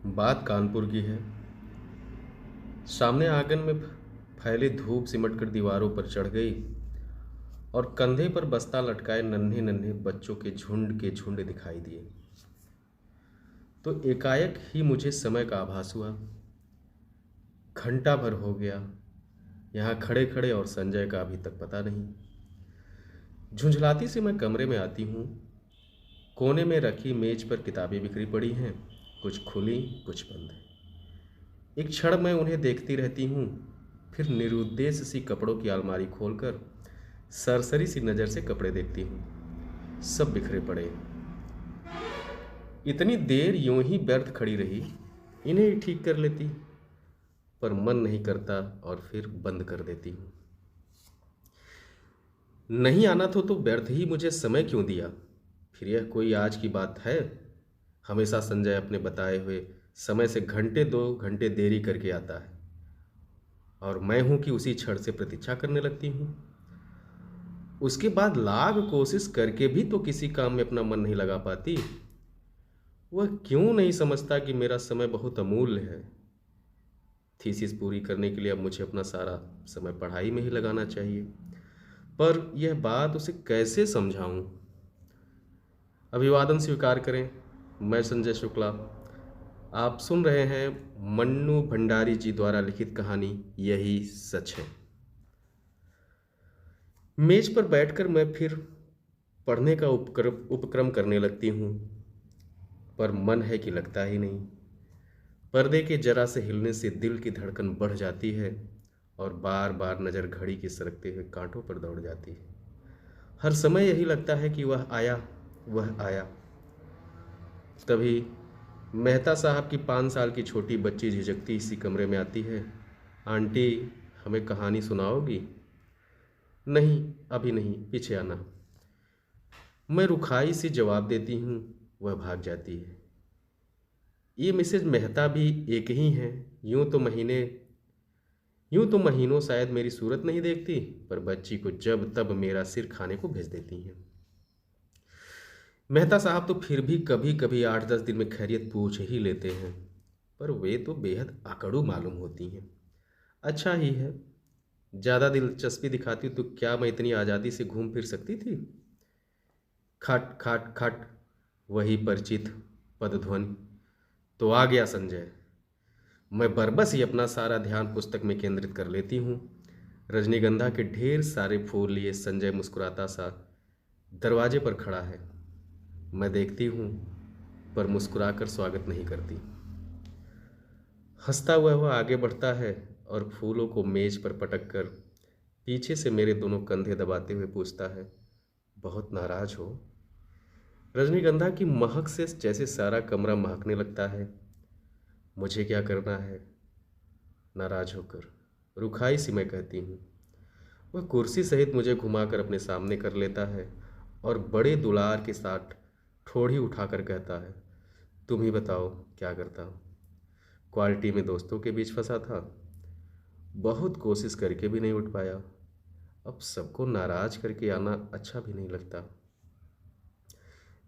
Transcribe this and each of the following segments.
बात कानपुर की है। सामने आंगन में फैली धूप सिमट कर दीवारों पर चढ़ गई और कंधे पर बस्ता लटकाए नन्हे नन्हे बच्चों के झुंड दिखाई दिए। तो एकाएक ही मुझे समय का आभास हुआ। घंटा भर हो गया यहाँ खड़े खड़े और संजय का अभी तक पता नहीं। झुंझलाती से मैं कमरे में आती हूँ। कोने में रखी मेज पर किताबें बिखरी पड़ी हैं, कुछ खुली कुछ बंद। एक क्षण मैं उन्हें देखती रहती हूँ, फिर निरुद्देश्य सी कपड़ों की अलमारी खोलकर सरसरी सी नज़र से कपड़े देखती हूँ। सब बिखरे पड़े। इतनी देर यूं ही व्यर्थ खड़ी रही, इन्हें ही ठीक कर लेती, पर मन नहीं करता और फिर बंद कर देती हूँ। नहीं आना तो व्यर्थ ही मुझे समय क्यों दिया। फिर यह कोई आज की बात है। हमेशा संजय अपने बताए हुए समय से घंटे 2 घंटे देरी करके आता है और मैं हूं कि उसी क्षण से प्रतीक्षा करने लगती हूँ। उसके बाद लाख कोशिश करके भी तो किसी काम में अपना मन नहीं लगा पाती। वह क्यों नहीं समझता कि मेरा समय बहुत अमूल्य है। थीसिस पूरी करने के लिए अब मुझे अपना सारा समय पढ़ाई में ही लगाना चाहिए, पर यह बात उसे कैसे समझाऊं। अभिवादन स्वीकार करें, मैं संजय शुक्ला। आप सुन रहे हैं मन्नू भंडारी जी द्वारा लिखित कहानी यही सच है। मेज पर बैठकर मैं फिर पढ़ने का उपक्रम करने लगती हूँ, पर मन है कि लगता ही नहीं। पर्दे के जरा से हिलने से दिल की धड़कन बढ़ जाती है और बार बार नज़र घड़ी के सरकते हुए कांटों पर दौड़ जाती है। हर समय यही लगता है कि वह आया, वह आया। तभी मेहता साहब की 5 साल की छोटी बच्ची झिझकती इसी कमरे में आती है। आंटी, हमें कहानी सुनाओगी? नहीं, अभी नहीं, पीछे आना। मैं रुखाई से जवाब देती हूँ। वह भाग जाती है। ये मिसेज मेहता भी एक ही हैं। यूं तो महीनों शायद मेरी सूरत नहीं देखती, पर बच्ची को जब तब मेरा सिर खाने को भेज देती हैं। मेहता साहब तो फिर भी कभी कभी 8-10 दिन में खैरियत पूछ ही लेते हैं, पर वे तो बेहद आकड़ू मालूम होती हैं। अच्छा ही है, ज़्यादा दिलचस्पी दिखाती तो क्या मैं इतनी आज़ादी से घूम फिर सकती थी। खट खट खट, वही परिचित पदध्वनि। तो आ गया संजय। मैं बरबस ही अपना सारा ध्यान पुस्तक में केंद्रित कर लेती हूँ। रजनीगंधा के ढेर सारे फूल लिए संजय मुस्कुराता सा दरवाजे पर खड़ा है। मैं देखती हूँ, पर मुस्कुराकर स्वागत नहीं करती। हंसता हुआ वह आगे बढ़ता है और फूलों को मेज पर पटक कर पीछे से मेरे दोनों कंधे दबाते हुए पूछता है, बहुत नाराज हो? रजनीगंधा की महक से जैसे सारा कमरा महकने लगता है। मुझे क्या करना है नाराज होकर, रुखाई सी मैं कहती हूँ। वह कुर्सी सहित मुझे घुमाकर अपने सामने कर लेता है और बड़े दुलार के साथ ठोड़ी उठाकर कहता है, तुम ही बताओ क्या करता हूँ। क्वालिटी में दोस्तों के बीच फंसा था, बहुत कोशिश करके भी नहीं उठ पाया। अब सबको नाराज करके आना अच्छा भी नहीं लगता।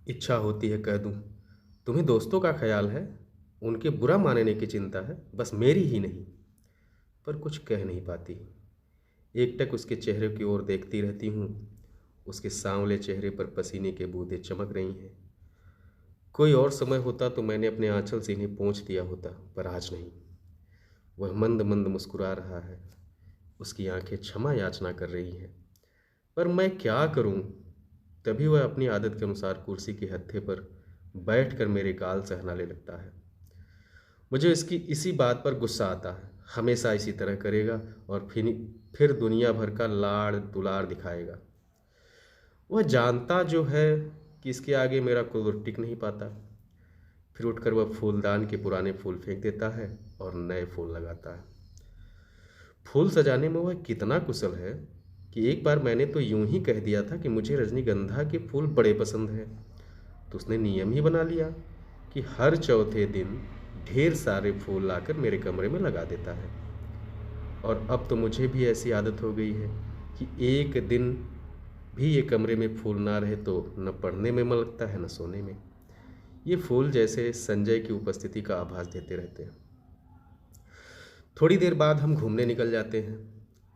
इच्छा होती है कह दूं, तुम्हें दोस्तों का ख्याल है, उनके बुरा मानने की चिंता है, बस मेरी ही नहीं। पर कुछ कह नहीं पाती। एकटक उसके चेहरे की ओर देखती रहती हूँ। उसके सांवले चेहरे पर पसीने के बूंदें चमक रही हैं। कोई और समय होता तो मैंने अपने आंचल से इन्हें पोंछ दिया होता, पर आज नहीं। वह मंद मंद मुस्कुरा रहा है। उसकी आंखें क्षमा याचना कर रही हैं, पर मैं क्या करूं। तभी वह अपनी आदत के अनुसार कुर्सी के हत्थे पर बैठकर मेरे गाल सहलाने लगता है। मुझे इसकी इसी बात पर गुस्सा आता है। हमेशा इसी तरह करेगा और फिर दुनिया भर का लाड़ दुलार दिखाएगा। वह जानता जो है कि इसके आगे मेरा कोई टिक नहीं पाता। फिर उठकर वह फूलदान के पुराने फूल फेंक देता है और नए फूल लगाता है। फूल सजाने में वह कितना कुशल है कि एक बार मैंने तो यूं ही कह दिया था कि मुझे रजनीगंधा के फूल बड़े पसंद हैं, तो उसने नियम ही बना लिया कि हर चौथे दिन ढेर सारे फूल लाकर मेरे कमरे में लगा देता है। और अब तो मुझे भी ऐसी आदत हो गई है कि एक दिन भी ये कमरे में फूल ना रहे तो न पढ़ने में मन लगता है न सोने में। ये फूल जैसे संजय की उपस्थिति का आभास देते रहते हैं। थोड़ी देर बाद हम घूमने निकल जाते हैं।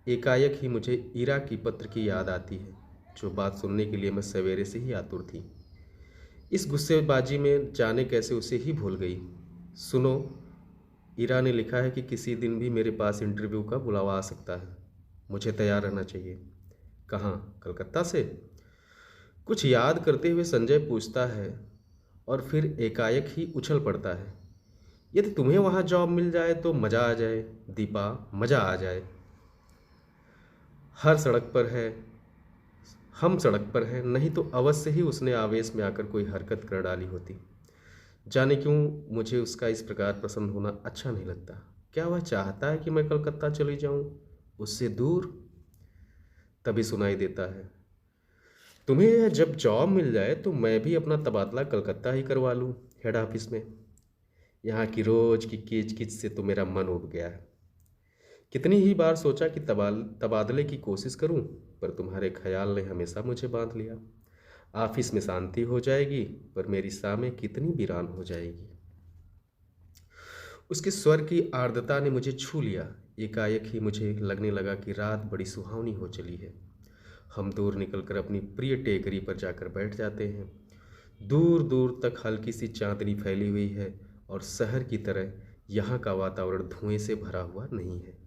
एकाएक ही मुझे ईरा की पत्र की याद आती है, जो बात सुनने के लिए मैं सवेरे से ही आतुर थी। इस गुस्सेबाजी में जाने कैसे उसे ही भूल गई। सुनो, ईरा ने लिखा है कि किसी दिन भी मेरे पास इंटरव्यू का बुलावा आ सकता है। मुझे तैयार रहना चाहिए। कहाँ? कलकत्ता से? कुछ याद करते हुए संजय पूछता है और फिर एकाएक ही उछल पड़ता है। यदि तुम्हें वहाँ जॉब मिल जाए तो मज़ा आ जाए दीपा, मज़ा आ जाए। हर सड़क पर है, हम सड़क पर हैं, नहीं तो अवश्य ही उसने आवेश में आकर कोई हरकत कर डाली होती। जाने क्यों मुझे उसका इस प्रकार प्रसन्न होना अच्छा नहीं लगता। क्या वह चाहता है कि मैं कलकत्ता चली जाऊं, उससे दूर? तभी सुनाई देता है, तुम्हें जब जॉब मिल जाए तो मैं भी अपना तबादला कलकत्ता ही करवा लूं, हेड ऑफिस में। यहाँ की रोज की कीच कीच से तो मेरा मन उब गया है। कितनी ही बार सोचा कि तबादले की कोशिश करूं, पर तुम्हारे ख्याल ने हमेशा मुझे बांध लिया। ऑफिस में शांति हो जाएगी, पर मेरी शामें कितनी वीरान हो जाएगी। उसके स्वर की आर्द्रता ने मुझे छू लिया। एकाएक ही मुझे लगने लगा कि रात बड़ी सुहावनी हो चली है। हम दूर निकलकर अपनी प्रिय टेकरी पर जाकर बैठ जाते हैं। दूर दूर तक हल्की सी चांदनी फैली हुई है और शहर की तरह यहाँ का वातावरण धुएं से भरा हुआ नहीं है।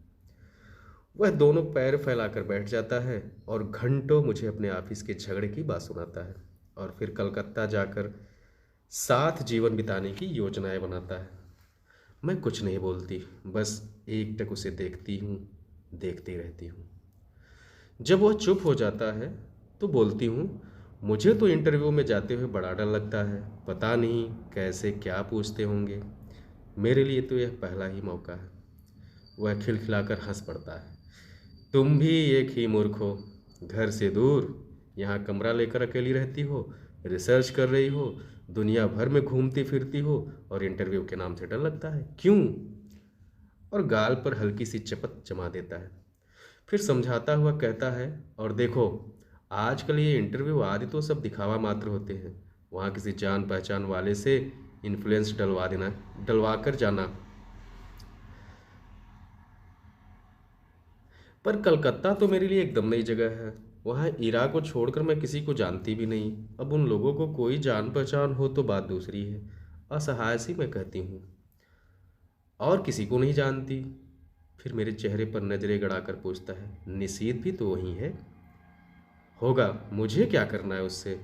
वह दोनों पैर फैलाकर बैठ जाता है और घंटों मुझे अपने ऑफिस के झगड़े की बात सुनाता है और फिर कलकत्ता जाकर साथ जीवन बिताने की योजनाएं बनाता है। मैं कुछ नहीं बोलती, बस एकटक उसे देखती हूँ, देखती रहती हूँ। जब वह चुप हो जाता है तो बोलती हूँ, मुझे तो इंटरव्यू में जाते हुए बड़ा डर लगता है। पता नहीं कैसे क्या पूछते होंगे। मेरे लिए तो यह पहला ही मौका है। वह खिलखिलाकर हंस पड़ता है। तुम भी एक ही मूर्ख हो। घर से दूर, यहाँ कमरा लेकर अकेली रहती हो, रिसर्च कर रही हो, दुनिया भर में घूमती फिरती हो और इंटरव्यू के नाम से डर लगता है, क्यों? और गाल पर हल्की सी चपत जमा देता है। फिर समझाता हुआ कहता है, और देखो, आजकल ये इंटरव्यू आदि तो सब दिखावा मात्र होते हैं। वहाँ किसी जान पहचान वाले से इन्फ्लुएंस डलवा कर जाना। पर कलकत्ता तो मेरे लिए एकदम नई जगह है। वहाँ ईरा को छोड़कर मैं किसी को जानती भी नहीं। अब उन लोगों को कोई जान पहचान हो तो बात दूसरी है। असहाय सी मैं कहती हूँ, और किसी को नहीं जानती। फिर मेरे चेहरे पर नजरें गड़ाकर पूछता है, निशीत भी तो वही है? होगा, मुझे क्या करना है उससे?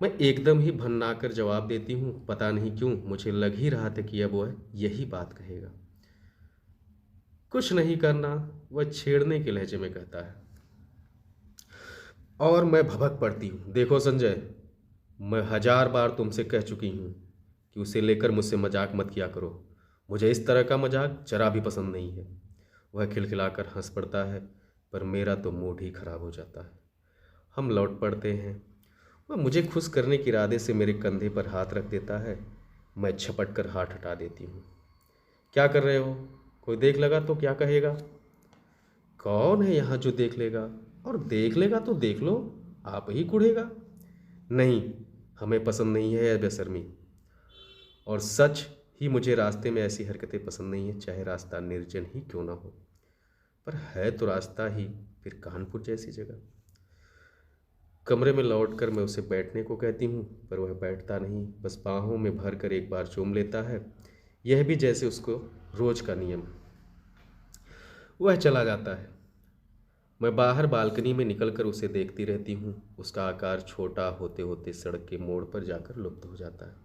मैं एकदम ही भन्नाकर जवाब देती हूँ। पता नहीं क्यों मुझे लग ही रहा था कि अब वह यही बात कहेगा। कुछ नहीं करना, वह छेड़ने के लहजे में कहता है। और मैं भभक पड़ती हूँ। देखो संजय, मैं 1000 बार तुमसे कह चुकी हूँ कि उसे लेकर मुझसे मजाक मत किया करो। मुझे इस तरह का मजाक जरा भी पसंद नहीं है। वह खिलखिलाकर हंस पड़ता है, पर मेरा तो मूड ही खराब हो जाता है। हम लौट पड़ते हैं। वह मुझे खुश करने के इरादे से मेरे कंधे पर हाथ रख देता है। मैं झपट कर हाथ हटा देती हूँ। क्या कर रहे हो? कोई देख लगा तो क्या कहेगा? कौन है यहाँ जो देख लेगा? और देख लेगा तो देख लो, आप ही कुढ़ेगा। नहीं, हमें पसंद नहीं है यह बेशर्मी। और सच ही मुझे रास्ते में ऐसी हरकतें पसंद नहीं है, चाहे रास्ता निर्जन ही क्यों ना हो। पर है तो रास्ता ही, फिर कानपुर जैसी जगह। कमरे में लौटकर मैं उसे बैठने को कहती हूँ, पर वह बैठता नहीं, बस बाहों में भर कर एक बार चूम लेता है, यह भी जैसे उसको रोज का नियम। वह चला जाता है। मैं बाहर बालकनी में निकलकर उसे देखती रहती हूँ। उसका आकार छोटा होते होते सड़क के मोड़ पर जाकर लुप्त हो जाता है।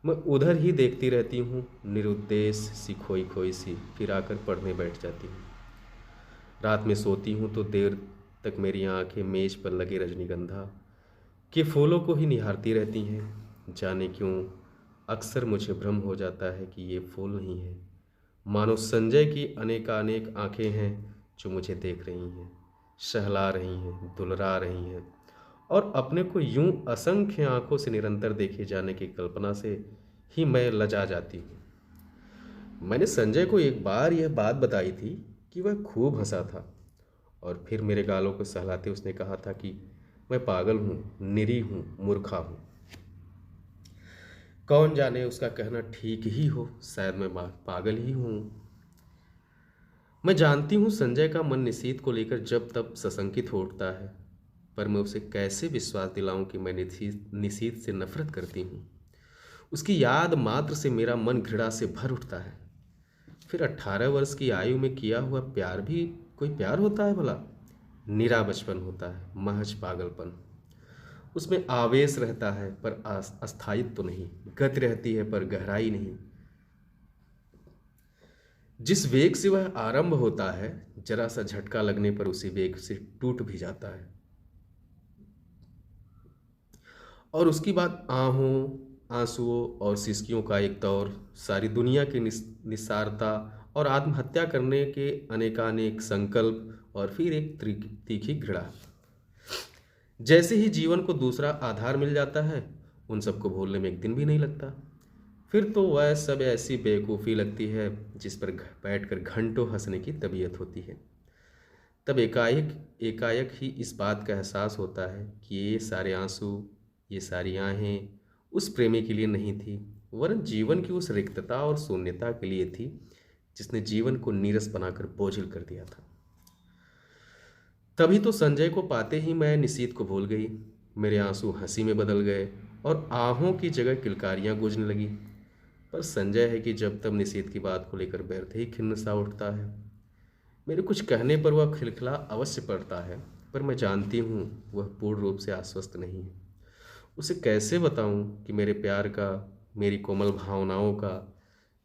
मैं उधर ही देखती रहती हूँ, निरुद्देश सी, खोई खोई सी। फिर आकर पढ़ने बैठ जाती हूँ। रात में सोती हूँ तो देर तक मेरी आंखें मेज पर लगे रजनीगंधा के फूलों को ही निहारती रहती हैं। जाने क्यों अक्सर मुझे भ्रम हो जाता है कि ये फूल नहीं है, मानो संजय की अनेकानेक आंखें हैं जो मुझे देख रही हैं, सहला रही हैं, दुलरा रही हैं, और अपने को यूं असंख्य आंखों से निरंतर देखे जाने की कल्पना से ही मैं लजा जाती हूँ। मैंने संजय को एक बार यह बात बताई थी कि वह खूब हंसा था, और फिर मेरे गालों को सहलाते उसने कहा था कि मैं पागल हूँ, निरी हूँ, मूर्खा हूँ। कौन जाने उसका कहना ठीक ही हो, शायद मैं पागल ही हूँ। मैं जानती हूँ संजय का मन निशीथ को लेकर जब तब सशंकित हो उठता है, पर मैं उसे कैसे विश्वास दिलाऊं कि मैं निशीथ से नफरत करती हूँ। उसकी याद मात्र से मेरा मन घृणा से भर उठता है। फिर 18 वर्ष की आयु में किया हुआ प्यार भी कोई प्यार होता है भला? निरा बचपन होता है, महज पागलपन। उसमें आवेश रहता है पर अस्थायित्व तो नहीं, गति रहती है पर गहराई नहीं। जिस वेग से वह आरंभ होता है, जरा सा झटका लगने पर उसी वेग से टूट भी जाता है। और उसकी बात आहों, आंसुओं और सिसकियों का एक दौर, सारी दुनिया की निस्सारता और आत्महत्या करने के अनेकानेक संकल्प, और फिर एक तीखी घृणा। जैसे ही जीवन को दूसरा आधार मिल जाता है, उन सबको भूलने में एक दिन भी नहीं लगता। फिर तो वह सब ऐसी बेवकूफ़ी लगती है जिस पर बैठकर घंटों हंसने की तबीयत होती है। तब एकाएक एकाएक ही इस बात का एहसास होता है कि ये सारे आंसू, ये सारी आहें उस प्रेमी के लिए नहीं थी, वरन जीवन की उस रिक्तता और शून्यता के लिए थी जिसने जीवन को नीरस बनाकर बोझिल कर दिया था। तभी तो संजय को पाते ही मैं निशीथ को भूल गई। मेरे आंसू हंसी में बदल गए और आहों की जगह किलकारियां गूंजने लगी। पर संजय है कि जब तब निशीथ की बात को लेकर व्यर्थ ही खिन्न सा उठता है। मेरे कुछ कहने पर वह खिलखिला अवश्य पड़ता है, पर मैं जानती हूँ वह पूर्ण रूप से आश्वस्त नहीं है। उसे कैसे बताऊं कि मेरे प्यार का, मेरी कोमल भावनाओं का,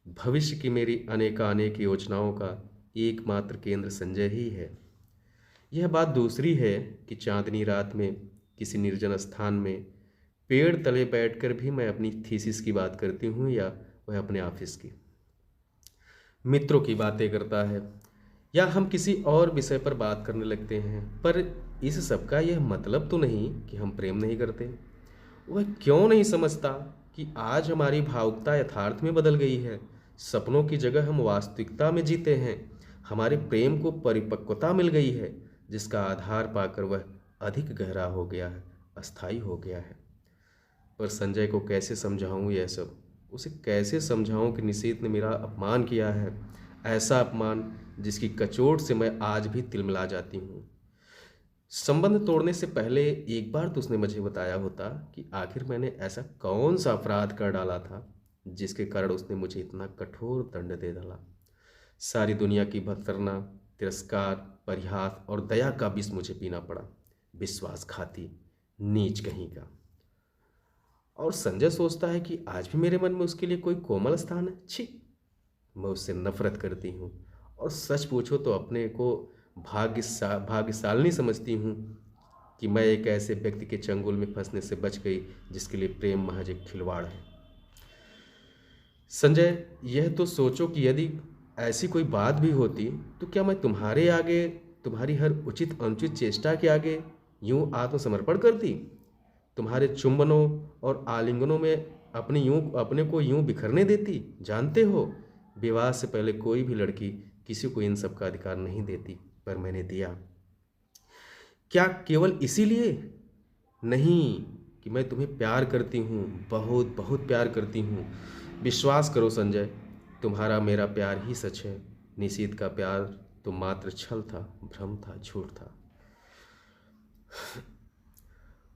भविष्य की मेरी अनेकानेक योजनाओं का एकमात्र केंद्र संजय ही है। यह बात दूसरी है कि चांदनी रात में किसी निर्जन स्थान में पेड़ तले बैठकर भी मैं अपनी थीसिस की बात करती हूँ, या वह अपने ऑफिस की मित्रों की बातें करता है, या हम किसी और विषय पर बात करने लगते हैं। पर इस सब का यह मतलब तो नहीं कि हम प्रेम नहीं करते। वह क्यों नहीं समझता कि आज हमारी भावुकता यथार्थ में बदल गई है। सपनों की जगह हम वास्तविकता में जीते हैं। हमारे प्रेम को परिपक्वता मिल गई है, जिसका आधार पाकर वह अधिक गहरा हो गया है, अस्थायी हो गया है। पर संजय को कैसे समझाऊं यह सब? उसे कैसे समझाऊं कि निशीथ ने मेरा अपमान किया है, ऐसा अपमान जिसकी कचोट से मैं आज भी तिलमिला जाती हूँ। संबंध तोड़ने से पहले एक बार तो उसने मुझे बताया होता कि आखिर मैंने ऐसा कौन सा अपराध कर डाला था जिसके कारण उसने मुझे इतना कठोर दंड दे डाला। सारी दुनिया की भत्सना, तिरस्कार, परिहास और दया का विष मुझे पीना पड़ा। विश्वासघाती, नीच कहीं का। और संजय सोचता है कि आज भी मेरे मन में उसके लिए कोई कोमल स्थान है। छी, मैं उससे नफरत करती हूँ, और सच पूछो तो अपने को भाग्यशालिनी समझती हूँ कि मैं एक ऐसे व्यक्ति के चंगुल में फंसने से बच गई जिसके लिए प्रेम महज एक खिलवाड़ है। संजय, यह तो सोचो कि यदि ऐसी कोई बात भी होती तो क्या मैं तुम्हारे आगे, तुम्हारी हर उचित अनुचित चेष्टा के आगे यूं आत्मसमर्पण करती? तुम्हारे चुंबनों और आलिंगनों में अपने को यूं बिखरने देती? जानते हो, विवाह से पहले कोई भी लड़की किसी को इन सब का अधिकार नहीं देती, पर मैंने दिया। क्या केवल इसीलिए? नहीं, कि मैं तुम्हें प्यार करती हूँ, बहुत बहुत प्यार करती हूँ। विश्वास करो संजय, तुम्हारा मेरा प्यार ही सच है। निशीथ का प्यार तो मात्र छल था, भ्रम था, झूठ था।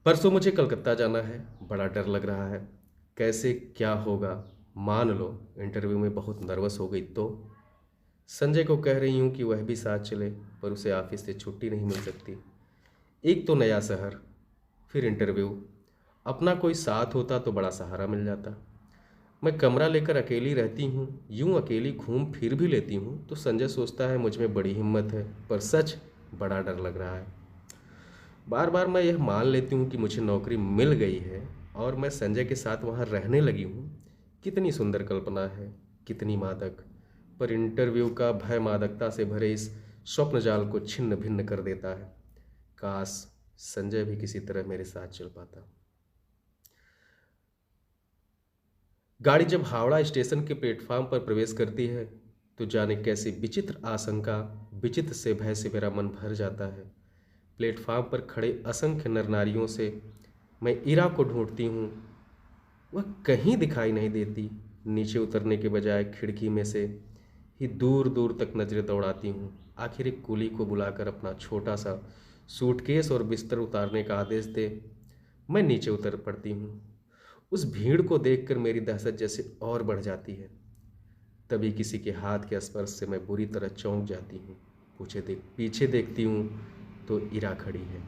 परसों मुझे कलकत्ता जाना है, बड़ा डर लग रहा है। कैसे क्या होगा? मान लो इंटरव्यू में बहुत नर्वस हो गई तो? संजय को कह रही हूँ कि वह भी साथ चले, पर उसे ऑफिस से छुट्टी नहीं मिल सकती। एक तो नया शहर, फिर इंटरव्यू। अपना कोई साथ होता तो बड़ा सहारा मिल जाता। मैं कमरा लेकर अकेली रहती हूँ, यूं अकेली घूम फिर भी लेती हूँ तो संजय सोचता है मुझ में बड़ी हिम्मत है, पर सच बड़ा डर लग रहा है। बार बार मैं यह मान लेती हूँ कि मुझे नौकरी मिल गई है और मैं संजय के साथ वहाँ रहने लगी हूँ। कितनी सुंदर कल्पना है, कितनी मादक। पर इंटरव्यू का भय मादकता से भरे इस स्वप्न जाल को छिन्न भिन्न कर देता है। काश संजय भी किसी तरह मेरे साथ चल पाता। गाड़ी जब हावड़ा स्टेशन के प्लेटफार्म पर प्रवेश करती है तो जाने कैसी विचित्र आशंका, विचित्र से भय से मेरा मन भर जाता है। प्लेटफार्म पर खड़े असंख्य नर नारियों से मैं इरा को ढूंढती हूँ, वह कहीं दिखाई नहीं देती। नीचे उतरने के बजाय खिड़की में से ही दूर दूर तक नजरें दौड़ाती हूँ। आखिर एक कुली को बुलाकर अपना छोटा सा सूटकेस और बिस्तर उतारने का आदेश दे। मैं नीचे उतर पड़ती हूँ। उस भीड़ को देखकर मेरी दहशत जैसे और बढ़ जाती है। तभी किसी के हाथ के स्पर्श से मैं बुरी तरह चौंक जाती हूँ। पीछे देखती हूँ तो इरा खड़ी है।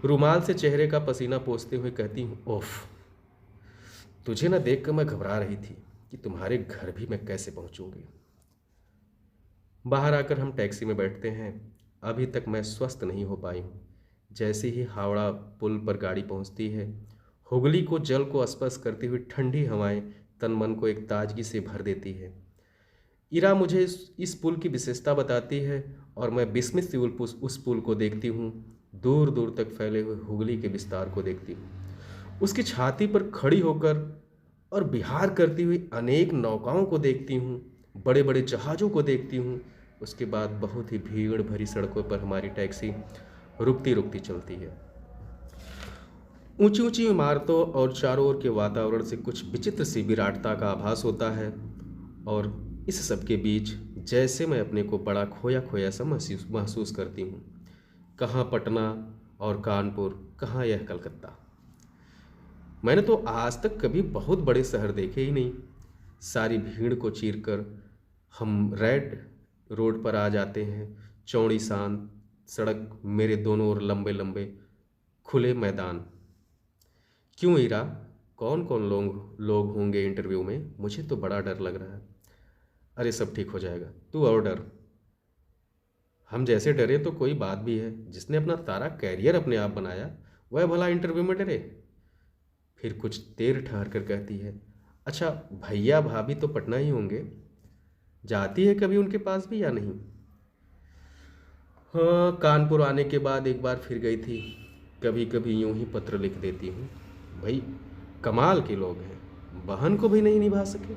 रुमाल से चेहरे का पसीना पोंछते हुए कहती हूँ, ओफ, तुझे ना देखकर मैं घबरा रही थी कि तुम्हारे घर भी मैं कैसे पहुंचूंगी। बाहर आकर हम टैक्सी में बैठते हैं। अभी तक मैं स्वस्थ नहीं हो पाई हूँ। जैसे ही हावड़ा पुल पर गाड़ी पहुंचती है, हुगली को जल को स्पर्श करती हुई ठंडी हवाएं तन मन को एक ताजगी से भर देती है। इरा मुझे इस पुल की विशेषता बताती है और मैं विस्मित सी उस पुल को देखती हूँ। दूर दूर तक फैले हुए हुगली के विस्तार को देखती हूँ। उसकी छाती पर खड़ी होकर और विहार करती हुई अनेक नौकाओं को देखती हूँ। बड़े बड़े जहाज़ों को देखती हूँ। उसके बाद बहुत ही भीड़ भरी सड़कों पर हमारी टैक्सी रुकती रुकती चलती है। ऊंची ऊंची इमारतों और चारों ओर के वातावरण से कुछ विचित्र सी विराटता का आभास होता है। और इस सब के बीच जैसे मैं अपने को बड़ा खोया खोया सा महसूस करती हूँ। कहाँ पटना और कानपुर, कहाँ यह कलकत्ता। मैंने तो आज तक कभी बहुत बड़े शहर देखे ही नहीं। सारी भीड़ को चीरकर हम रेड रोड पर आ जाते हैं। चौड़ी शांत सड़क, मेरे दोनों ओर लंबे लंबे खुले मैदान। क्यों ईरा, कौन कौन लोग लोग होंगे इंटरव्यू में? मुझे तो बड़ा डर लग रहा है। अरे सब ठीक हो जाएगा, तू और डर। हम जैसे डरे तो कोई बात भी है। जिसने अपना सारा कैरियर अपने आप बनाया, वह भला इंटरव्यू में डरे? फिर कुछ देर ठहर कर कहती है, अच्छा भैया भाभी तो पटना ही होंगे, जाती है कभी उनके पास भी या नहीं? हाँ, कानपुर आने के बाद एक बार फिर गई थी। कभी कभी यूं ही पत्र लिख देती हूँ। भाई कमाल के लोग हैं, बहन को भी नहीं निभा सके।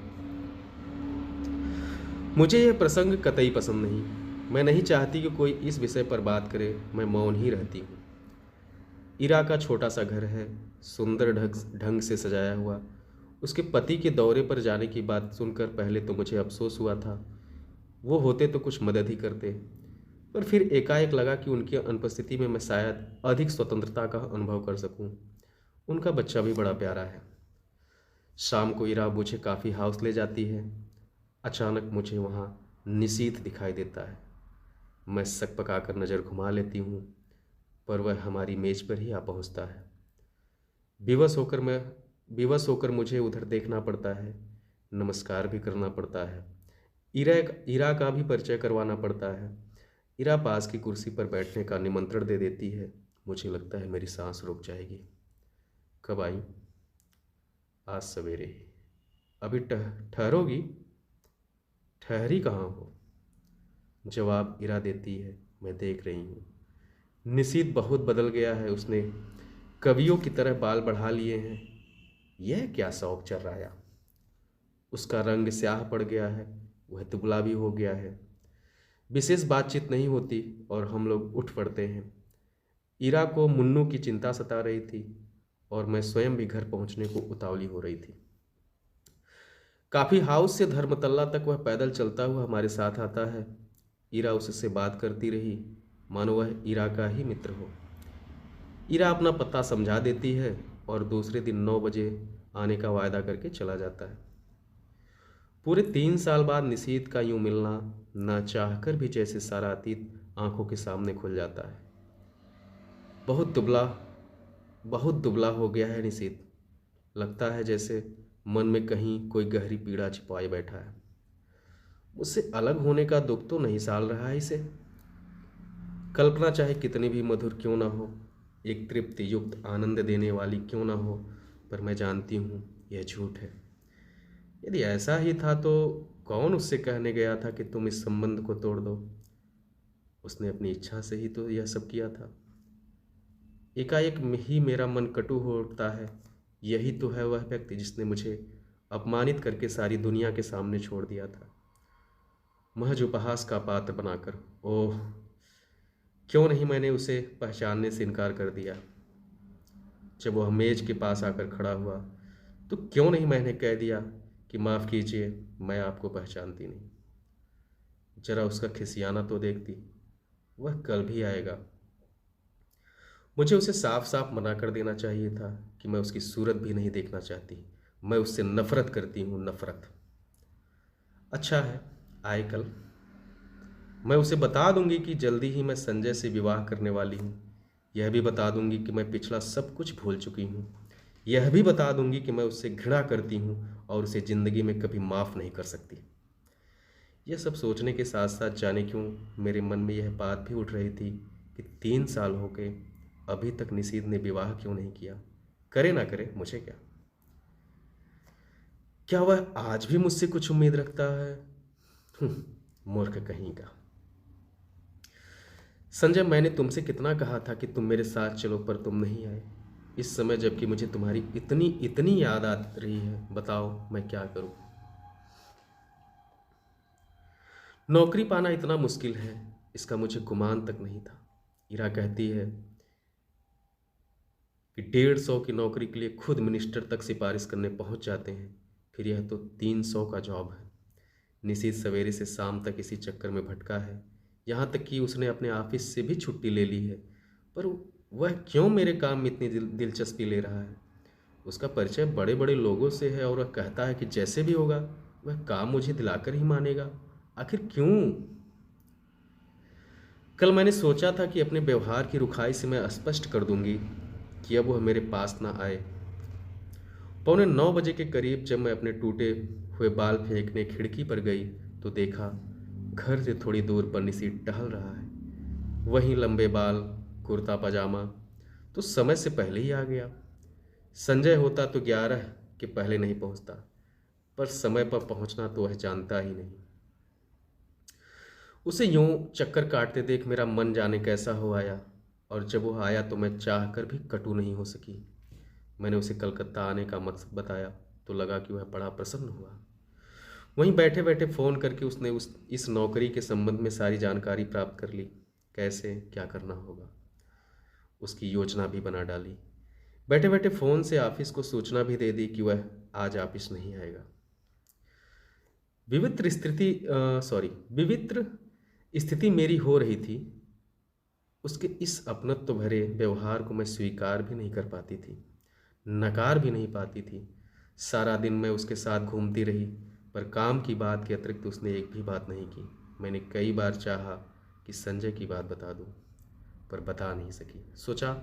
मुझे यह प्रसंग कतई पसंद नहीं। मैं नहीं चाहती कि कोई इस विषय पर बात करे। मैं मौन ही रहती हूँ। इरा का छोटा सा घर है, सुंदर ढंग ढंग से सजाया हुआ। उसके पति के दौरे पर जाने की बात सुनकर पहले तो मुझे अफसोस हुआ था। वो होते तो कुछ मदद ही करते, पर फिर एकाएक लगा कि उनकी अनुपस्थिति में मैं शायद अधिक स्वतंत्रता का अनुभव कर सकूं। उनका बच्चा भी बड़ा प्यारा है। शाम को इरा मुझे काफ़ी हाउस ले जाती है। अचानक मुझे वहाँ निशीथ दिखाई देता है। मैं सक पकाकर नज़र घुमा लेती हूँ, पर वह हमारी मेज पर ही आ पहुँचता है। विवश होकर मुझे उधर देखना पड़ता है। नमस्कार भी करना पड़ता है। इरा इरा का भी परिचय करवाना पड़ता है। इरा पास की कुर्सी पर बैठने का निमंत्रण दे देती है। मुझे लगता है मेरी सांस रुक जाएगी। कब आई? आज सवेरे ही। अभी ठहरोगी? ठहरी कहाँ हो? जवाब इरा देती है, मैं देख रही हूँ। निशीथ बहुत बदल गया है। उसने कवियों की तरह बाल बढ़ा लिए हैं। यह क्या शौक चल रहा है? उसका रंग स्याह पड़ गया है। वह दुबला भी हो गया है। विशेष बातचीत नहीं होती और हम लोग उठ पड़ते हैं। इरा को मुन्नू की चिंता सता रही थी और मैं स्वयं भी घर पहुंचने को उतावली हो रही थी। काफी हाउस से धर्मतल्ला तक वह पैदल चलता हुआ हमारे साथ आता है। इरा उससे बात करती रही, मानो वह इरा का ही मित्र हो। इरा अपना पता समझा देती है और दूसरे दिन 9 बजे आने का वायदा करके चला जाता है। पूरे 3 साल बाद निशीथ का यूं मिलना, ना चाहकर भी जैसे सारा अतीत आंखों के सामने खुल जाता है। बहुत दुबला बहुत दुबला हो गया है निशीथ। लगता है जैसे मन में कहीं कोई गहरी पीड़ा छिपाए बैठा है। मुझसे अलग होने का दुख तो नहीं साल रहा है इसे। कल्पना चाहे कितनी भी मधुर क्यों ना हो, एक तृप्ति युक्त आनंद देने वाली क्यों ना हो, पर मैं जानती हूँ यह झूठ है। यदि ऐसा ही था तो कौन उससे कहने गया था कि तुम इस संबंध को तोड़ दो? उसने अपनी इच्छा से ही तो यह सब किया था। एकाएक ही मेरा मन कटु हो उठता है। यही तो है वह व्यक्ति जिसने मुझे अपमानित करके सारी दुनिया के सामने छोड़ दिया था, महज उपहास का पात्र बनाकर। ओह, क्यों नहीं मैंने उसे पहचानने से इनकार कर दिया। जब वह मेज के पास आकर खड़ा हुआ तो क्यों नहीं मैंने कह दिया कि माफ़ कीजिए, मैं आपको पहचानती नहीं। जरा उसका खिसियाना तो देखती। वह कल भी आएगा। मुझे उसे साफ साफ मना कर देना चाहिए था कि मैं उसकी सूरत भी नहीं देखना चाहती। मैं उससे नफरत करती हूँ, नफरत। अच्छा है, आए कल। मैं उसे बता दूंगी कि जल्दी ही मैं संजय से विवाह करने वाली हूँ। यह भी बता दूंगी कि मैं पिछला सब कुछ भूल चुकी हूँ। यह भी बता दूंगी कि मैं उससे घृणा करती हूँ और उसे ज़िंदगी में कभी माफ़ नहीं कर सकती। यह सब सोचने के साथ साथ जाने क्यों मेरे मन में यह बात भी उठ रही थी कि 3 साल हो गए, अभी तक निशीथ ने विवाह क्यों नहीं किया। करे ना करे, मुझे क्या। क्या वह आज भी मुझसे कुछ उम्मीद रखता है? मूर्ख कहीं का। संजय, मैंने तुमसे कितना कहा था कि तुम मेरे साथ चलो, पर तुम नहीं आए। इस समय जबकि मुझे तुम्हारी इतनी इतनी याद आ रही है, बताओ मैं क्या करूं। नौकरी पाना इतना मुश्किल है, इसका मुझे गुमान तक नहीं था। इरा कहती है कि 150 की नौकरी के लिए खुद मिनिस्टर तक सिफारिश करने पहुंच जाते हैं, फिर यह तो 300 का जॉब है। निशीथ सवेरे से शाम तक इसी चक्कर में भटका है, यहाँ तक कि उसने अपने ऑफिस से भी छुट्टी ले ली है। पर वह क्यों मेरे काम में इतनी दिलचस्पी ले रहा है? उसका परिचय बड़े बड़े लोगों से है और वह कहता है कि जैसे भी होगा वह काम मुझे दिलाकर ही मानेगा। आखिर क्यों? कल मैंने सोचा था कि अपने व्यवहार की रुखाई से मैं स्पष्ट कर दूंगी कि अब वह मेरे पास ना आए। 8:45 के करीब जब मैं अपने टूटे हुए बाल फेंकने खिड़की पर गई तो देखा घर से थोड़ी दूर पर निशीथ टहल रहा है। वहीं लंबे बाल, कुर्ता पजामा। तो समय से पहले ही आ गया। संजय होता तो 11 के पहले नहीं पहुंचता, पर समय पर पहुंचना तो वह जानता ही नहीं। उसे यूं चक्कर काटते देख मेरा मन जाने कैसा हो आया, और जब वो आया तो मैं चाह कर भी कटु नहीं हो सकी। मैंने उसे कलकत्ता आने का मकसद बताया तो लगा कि वह बड़ा प्रसन्न हुआ। वहीं बैठे बैठे फ़ोन करके उसने इस नौकरी के संबंध में सारी जानकारी प्राप्त कर ली। कैसे क्या करना होगा उसकी योजना भी बना डाली। बैठे बैठे फ़ोन से ऑफिस को सूचना भी दे दी कि वह आज ऑफिस नहीं आएगा। विवित्र स्थिति मेरी हो रही थी। उसके इस अपनत्व भरे व्यवहार को मैं स्वीकार भी नहीं कर पाती थी, नकार भी नहीं पाती थी। सारा दिन मैं उसके साथ घूमती रही, पर काम की बात के अतिरिक्त उसने एक भी बात नहीं की। मैंने कई बार चाहा कि संजय की बात बता दूं, पर बता नहीं सकी। सोचा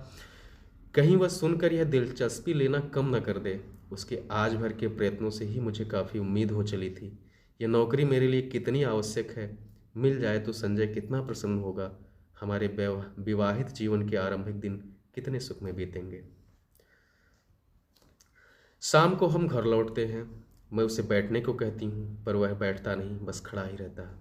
कहीं वह सुनकर यह दिलचस्पी लेना कम न कर दे। उसके आज भर के प्रयत्नों से ही मुझे काफ़ी उम्मीद हो चली थी। यह नौकरी मेरे लिए कितनी आवश्यक है, मिल जाए तो संजय कितना प्रसन्न होगा। हमारे विवाहित जीवन के आरंभिक दिन कितने सुख में बीतेंगे। शाम को हम घर लौटते हैं। मैं उसे बैठने को कहती हूँ, पर वह बैठता नहीं, बस खड़ा ही रहता है।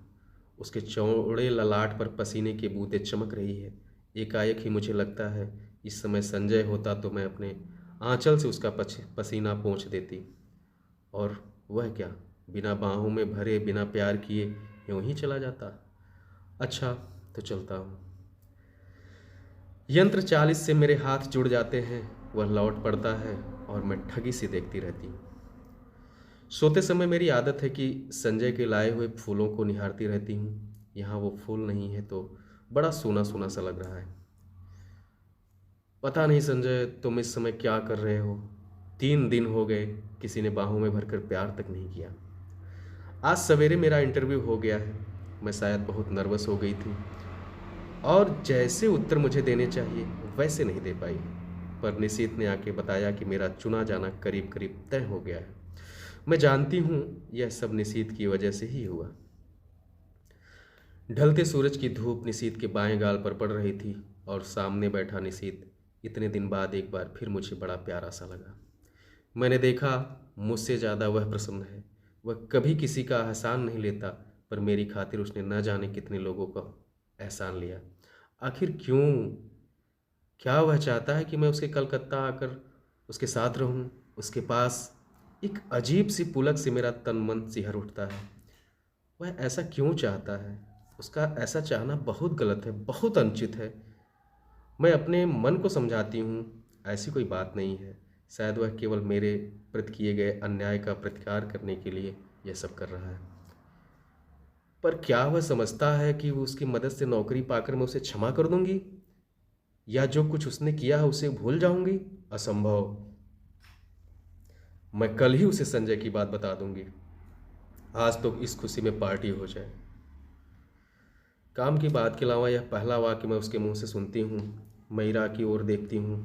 उसके चौड़े ललाट पर पसीने की बूंदें चमक रही है। एकाएक ही मुझे लगता है इस समय संजय होता तो मैं अपने आंचल से उसका पसीना पोंछ देती। और वह क्या, बिना बाहों में भरे, बिना प्यार किए यूं ही चला जाता। अच्छा, तो चलता हूँ। यंत्र चालिस से मेरे हाथ जुड़ जाते हैं। वह लौट पड़ता है और मैं ठगी सी देखती रहती हूँ। सोते समय मेरी आदत है कि संजय के लाए हुए फूलों को निहारती रहती हूँ। यहाँ वो फूल नहीं है तो बड़ा सूना सूना सा लग रहा है। पता नहीं संजय, तुम इस समय क्या कर रहे हो? 3 दिन हो गए, किसी ने बाहों में भरकर प्यार तक नहीं किया। आज सवेरे मेरा इंटरव्यू हो गया है। मैं शायद बहुत नर्वस हो गई थी और जैसे उत्तर मुझे देने चाहिए वैसे नहीं दे पाई। पर निशीथ ने आके बताया कि मेरा चुना जाना करीब करीब तय हो गया है। मैं जानती हूँ यह सब निशीथ की वजह से ही हुआ। ढलते सूरज की धूप निशीथ के बाएं गाल पर पड़ रही थी और सामने बैठा निशीथ इतने दिन बाद एक बार फिर मुझे बड़ा प्यारा सा लगा। मैंने देखा मुझसे ज़्यादा वह प्रसन्न है। वह कभी किसी का एहसान नहीं लेता, पर मेरी खातिर उसने न जाने कितने लोगों का एहसान लिया। आखिर क्यों? क्या वह चाहता है कि मैं उसके कलकत्ता आकर उसके साथ रहूं, उसके पास? एक अजीब सी पुलक से मेरा तन मन सिहर उठता है। वह ऐसा क्यों चाहता है? उसका ऐसा चाहना बहुत गलत है, बहुत अनुचित है। मैं अपने मन को समझाती हूँ ऐसी कोई बात नहीं है। शायद वह केवल मेरे प्रति किए गए अन्याय का प्रतिकार करने के लिए यह सब कर रहा है। पर क्या वह समझता है कि वो उसकी मदद से नौकरी पाकर मैं उसे क्षमा कर दूंगी, या जो कुछ उसने किया है उसे भूल जाऊंगी? असंभव। मैं कल ही उसे संजय की बात बता दूंगी। आज तो इस खुशी में पार्टी हो जाए। काम की बात के अलावा यह पहला वाक्य मैं उसके मुंह से सुनती हूँ। मैं इरा की ओर देखती हूँ।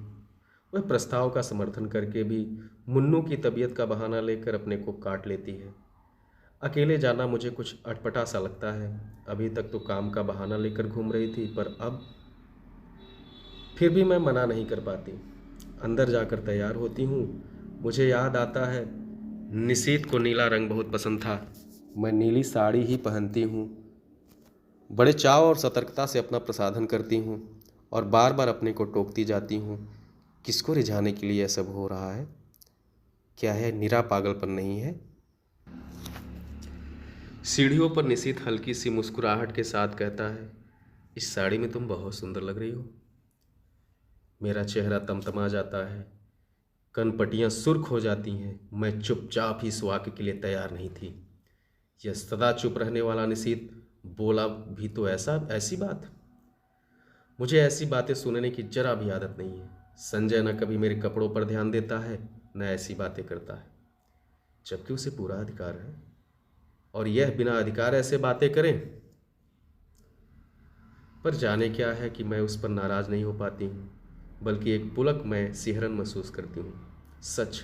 वह प्रस्ताव का समर्थन करके भी मुन्नू की तबीयत का बहाना लेकर अपने को काट लेती है। अकेले जाना मुझे कुछ अटपटा सा लगता है। अभी तक तो काम का बहाना लेकर घूम रही थी, पर अब फिर भी मैं मना नहीं कर पाती। अंदर जाकर तैयार होती हूँ। मुझे याद आता है, निशीत को नीला रंग बहुत पसंद था। मैं नीली साड़ी ही पहनती हूँ। बड़े चाव और सतर्कता से अपना प्रसाधन करती हूँ और बार बार अपने को टोकती जाती हूँ। किसको रिझाने के लिए यह सब हो रहा है? क्या है निरा पागलपन नहीं है? सीढ़ियों पर निशीत हल्की सी मुस्कुराहट के साथ कहता है, इस साड़ी में तुम बहुत सुंदर लग रही हो। मेरा चेहरा तमतमा जाता है, कनपटियां सुर्ख हो जाती हैं। मैं चुपचाप ही इस वाक्य के लिए तैयार नहीं थी। यह सदा चुप रहने वाला निशीत बोला भी तो ऐसी बात। मुझे ऐसी बातें सुनने की जरा भी आदत नहीं है। संजय न कभी मेरे कपड़ों पर ध्यान देता है, न ऐसी बातें करता है, जबकि उसे पूरा अधिकार है। और यह बिना अधिकार ऐसे बातें करें। पर जाने क्या है कि मैं उस पर नाराज नहीं हो पाती हूँ, बल्कि एक पुलक मैं सिहरन महसूस करती हूँ। सच,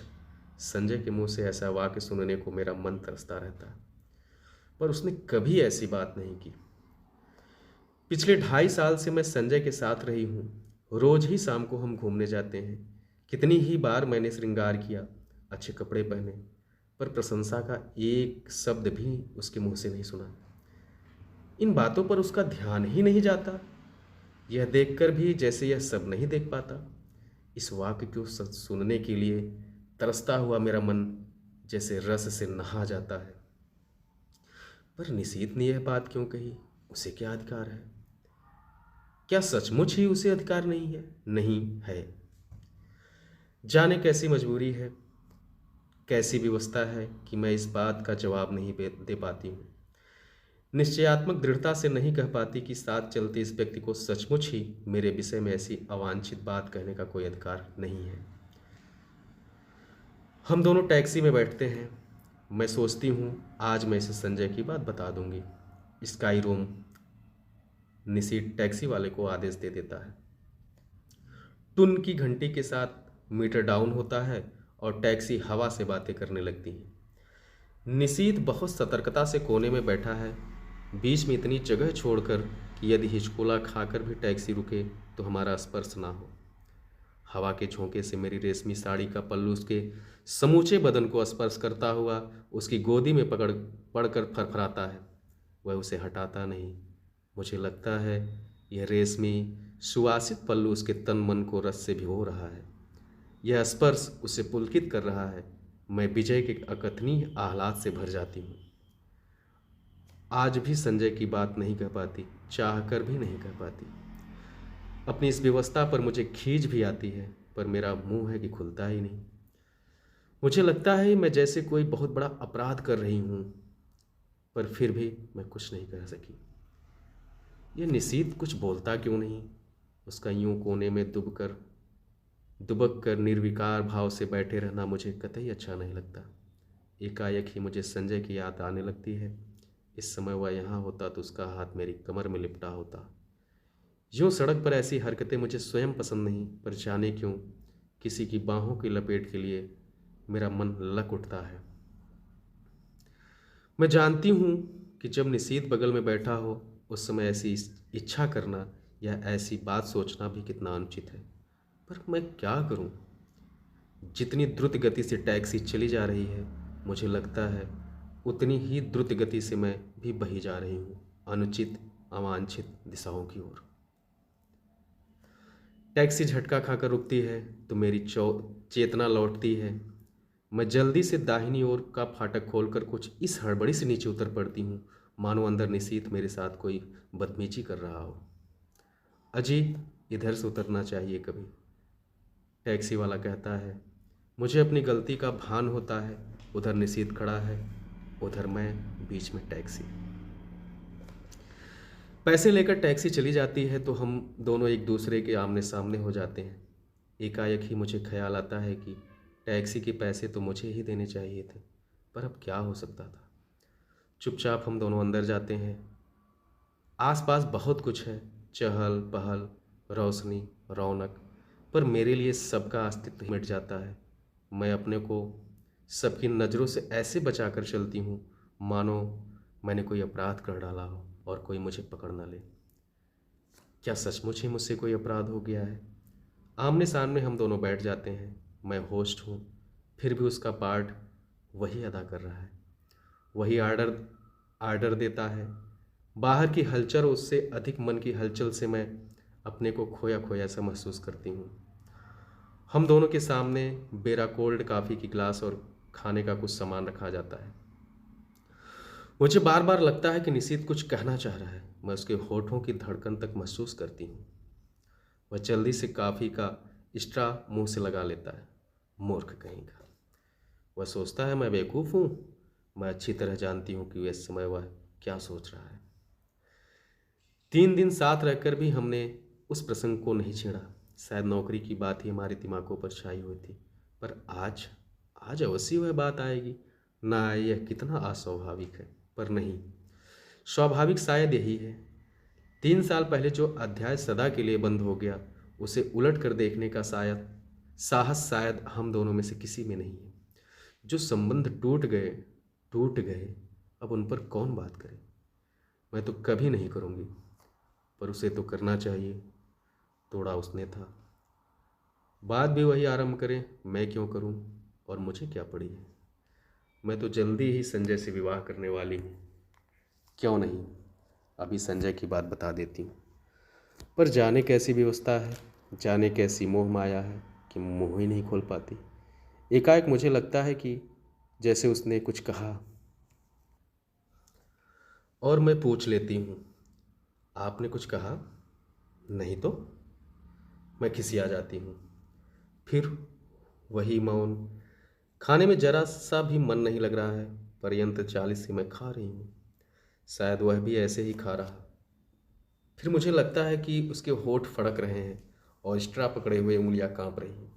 संजय के मुंह से ऐसा वाक्य सुनने को मेरा मन तरसता रहता है, पर उसने कभी ऐसी बात नहीं की। पिछले 2.5 साल से मैं संजय के साथ रही हूँ। रोज ही शाम को हम घूमने जाते हैं। कितनी ही बार मैंने श्रृंगार किया, अच्छे कपड़े पहने, पर प्रशंसा का एक शब्द भी उसके मुंह से नहीं सुना। इन बातों पर उसका ध्यान ही नहीं जाता। यह देखकर भी जैसे यह सब नहीं देख पाता। इस वाक्य को सुनने के लिए तरसता हुआ मेरा मन जैसे रस से नहा जाता है। पर निशीत ने यह बात क्यों कही? उसे क्या अधिकार है? क्या सचमुच ही उसे अधिकार नहीं है? नहीं है। जाने कैसी मजबूरी है, कैसी व्यवस्था है कि मैं इस बात का जवाब नहीं दे पाती हूँ। निश्चयात्मक दृढ़ता से नहीं कह पाती कि साथ चलते इस व्यक्ति को सचमुच ही मेरे विषय में ऐसी अवांछित बात कहने का कोई अधिकार नहीं है। हम दोनों टैक्सी में बैठते हैं। मैं सोचती हूँ आज मैं इसे संजय की बात बता दूंगी। Sky room. निशीत टैक्सी वाले को आदेश दे देता है। टुन की घंटी के साथ मीटर डाउन होता है और टैक्सी हवा से बातें करने लगती है। निशीत बहुत सतर्कता से कोने में बैठा है, बीच में इतनी जगह छोड़कर कि यदि हिचकोला खाकर भी टैक्सी रुके तो हमारा स्पर्श ना हो। हवा के झोंके से मेरी रेशमी साड़ी का पल्लू उसके समूचे बदन को स्पर्श करता हुआ उसकी गोदी में पड़कर फरफराता है। वह उसे हटाता नहीं। मुझे लगता है यह रेशमी सुवासित पल्लू उसके तन मन को रस से भिगो रहा है। यह स्पर्श उसे पुलकित कर रहा है। मैं विजय के अकथनीय आह्लाद से भर जाती हूँ। आज भी संजय की बात नहीं कह पाती, चाह कर भी नहीं कह पाती। अपनी इस व्यवस्था पर मुझे खींच भी आती है, पर मेरा मुंह है कि खुलता ही नहीं। मुझे लगता है मैं जैसे कोई बहुत बड़ा अपराध कर रही हूँ, पर फिर भी मैं कुछ नहीं कह सकी। यह निशीत कुछ बोलता क्यों नहीं? उसका यूं कोने में दुबक कर निर्विकार भाव से बैठे रहना मुझे कतई अच्छा नहीं लगता। एकाएक ही मुझे संजय की याद आने लगती है। इस समय वह यहाँ होता तो उसका हाथ मेरी कमर में लिपटा होता। यूं सड़क पर ऐसी हरकतें मुझे स्वयं पसंद नहीं, पर जाने क्यों किसी की बाहों की लपेट के लिए मेरा मन लक उठता है। मैं जानती हूँ कि जब निशीत बगल में बैठा हो उस समय ऐसी इच्छा करना या ऐसी बात सोचना भी कितना अनुचित है, पर मैं क्या करूँ? जितनी द्रुत गति से टैक्सी चली जा रही है, मुझे लगता है उतनी ही द्रुत गति से मैं भी बही जा रही हूँ अनुचित अवांछित दिशाओं की ओर। टैक्सी झटका खाकर रुकती है तो मेरी चेतना लौटती है। मैं जल्दी से दाहिनी ओर का फाटक खोलकर कुछ इस हड़बड़ी से नीचे उतर पड़ती हूँ, मानो अंदर निशीत मेरे साथ कोई बदतमीजी कर रहा हो। अजी, इधर से उतरना चाहिए कभी, टैक्सी वाला कहता है। मुझे अपनी गलती का भान होता है। उधर निशीथ खड़ा है, उधर मैं, बीच में टैक्सी। पैसे लेकर टैक्सी चली जाती है तो हम दोनों एक दूसरे के आमने सामने हो जाते हैं। एकाएक ही मुझे ख्याल आता है कि टैक्सी के पैसे तो मुझे ही देने चाहिए थे, पर अब क्या हो सकता था। चुपचाप हम दोनों अंदर जाते हैं। आसपास बहुत कुछ है, चहल पहल, रोशनी, रौनक, पर मेरे लिए सबका अस्तित्व मिट जाता है। मैं अपने को सबकी नज़रों से ऐसे बचाकर चलती हूँ मानो मैंने कोई अपराध कर डाला हो और कोई मुझे पकड़ ना ले। क्या सचमुच ही मुझसे कोई अपराध हो गया है? आमने सामने हम दोनों बैठ जाते हैं। मैं होस्ट हूँ, फिर भी उसका पार्ट वही अदा कर रहा है। वही आर्डर आर्डर देता है। बाहर की हलचल उससे अधिक मन की हलचल से मैं अपने को खोया खोया सा महसूस करती हूँ। हम दोनों के सामने बेरा कोल्ड कॉफ़ी की गिलास और खाने का कुछ सामान रखा जाता है। मुझे बार बार लगता है कि निशीथ कुछ कहना चाह रहा है। मैं उसके होठों की धड़कन तक महसूस करती हूँ। वह जल्दी से कॉफ़ी का स्ट्रा मुंह से लगा लेता है। मूर्ख कहीं का। वह सोचता है मैं बेवकूफ़ हूँ। मैं अच्छी तरह जानती हूँ कि इस समय वह क्या सोच रहा है। 3 दिन साथ रहकर भी हमने उस प्रसंग को नहीं छेड़ा। शायद नौकरी की बात ही हमारे दिमागों पर छाई हुई थी। पर आज आज अवश्य वह बात आएगी। ना आए यह कितना अस्वाभाविक है, पर नहीं, स्वाभाविक शायद यही है। 3 साल पहले जो अध्याय सदा के लिए बंद हो गया, उसे उलट कर देखने का साहस शायद हम दोनों में से किसी में नहीं है। जो संबंध टूट गए, अब उन पर कौन बात करे। मैं तो कभी नहीं करूँगी, पर उसे तो करना चाहिए। तोड़ा उसने था, बात भी वही आरंभ करे। मैं क्यों करूं, और मुझे क्या पड़ी है। मैं तो जल्दी ही संजय से विवाह करने वाली हूँ। क्यों नहीं, अभी संजय की बात बता देती हूँ। पर जाने कैसी व्यवस्था है, जाने कैसी मोह माया है कि मुँह ही नहीं खोल पाती। एकाएक मुझे लगता है कि जैसे उसने कुछ कहा और मैं पूछ लेती हूँ, आपने कुछ कहा? नहीं तो? मैं खिसिया जाती हूँ। फिर वही मौन। खाने में जरा सा भी मन नहीं लग रहा है, पर यंत्र 40 से मैं खा रही हूँ। शायद वह भी ऐसे ही खा रहा। फिर मुझे लगता है कि उसके होठ फड़क रहे हैं और स्ट्रा पकड़े हुए उंगलियां कांप रही हैं।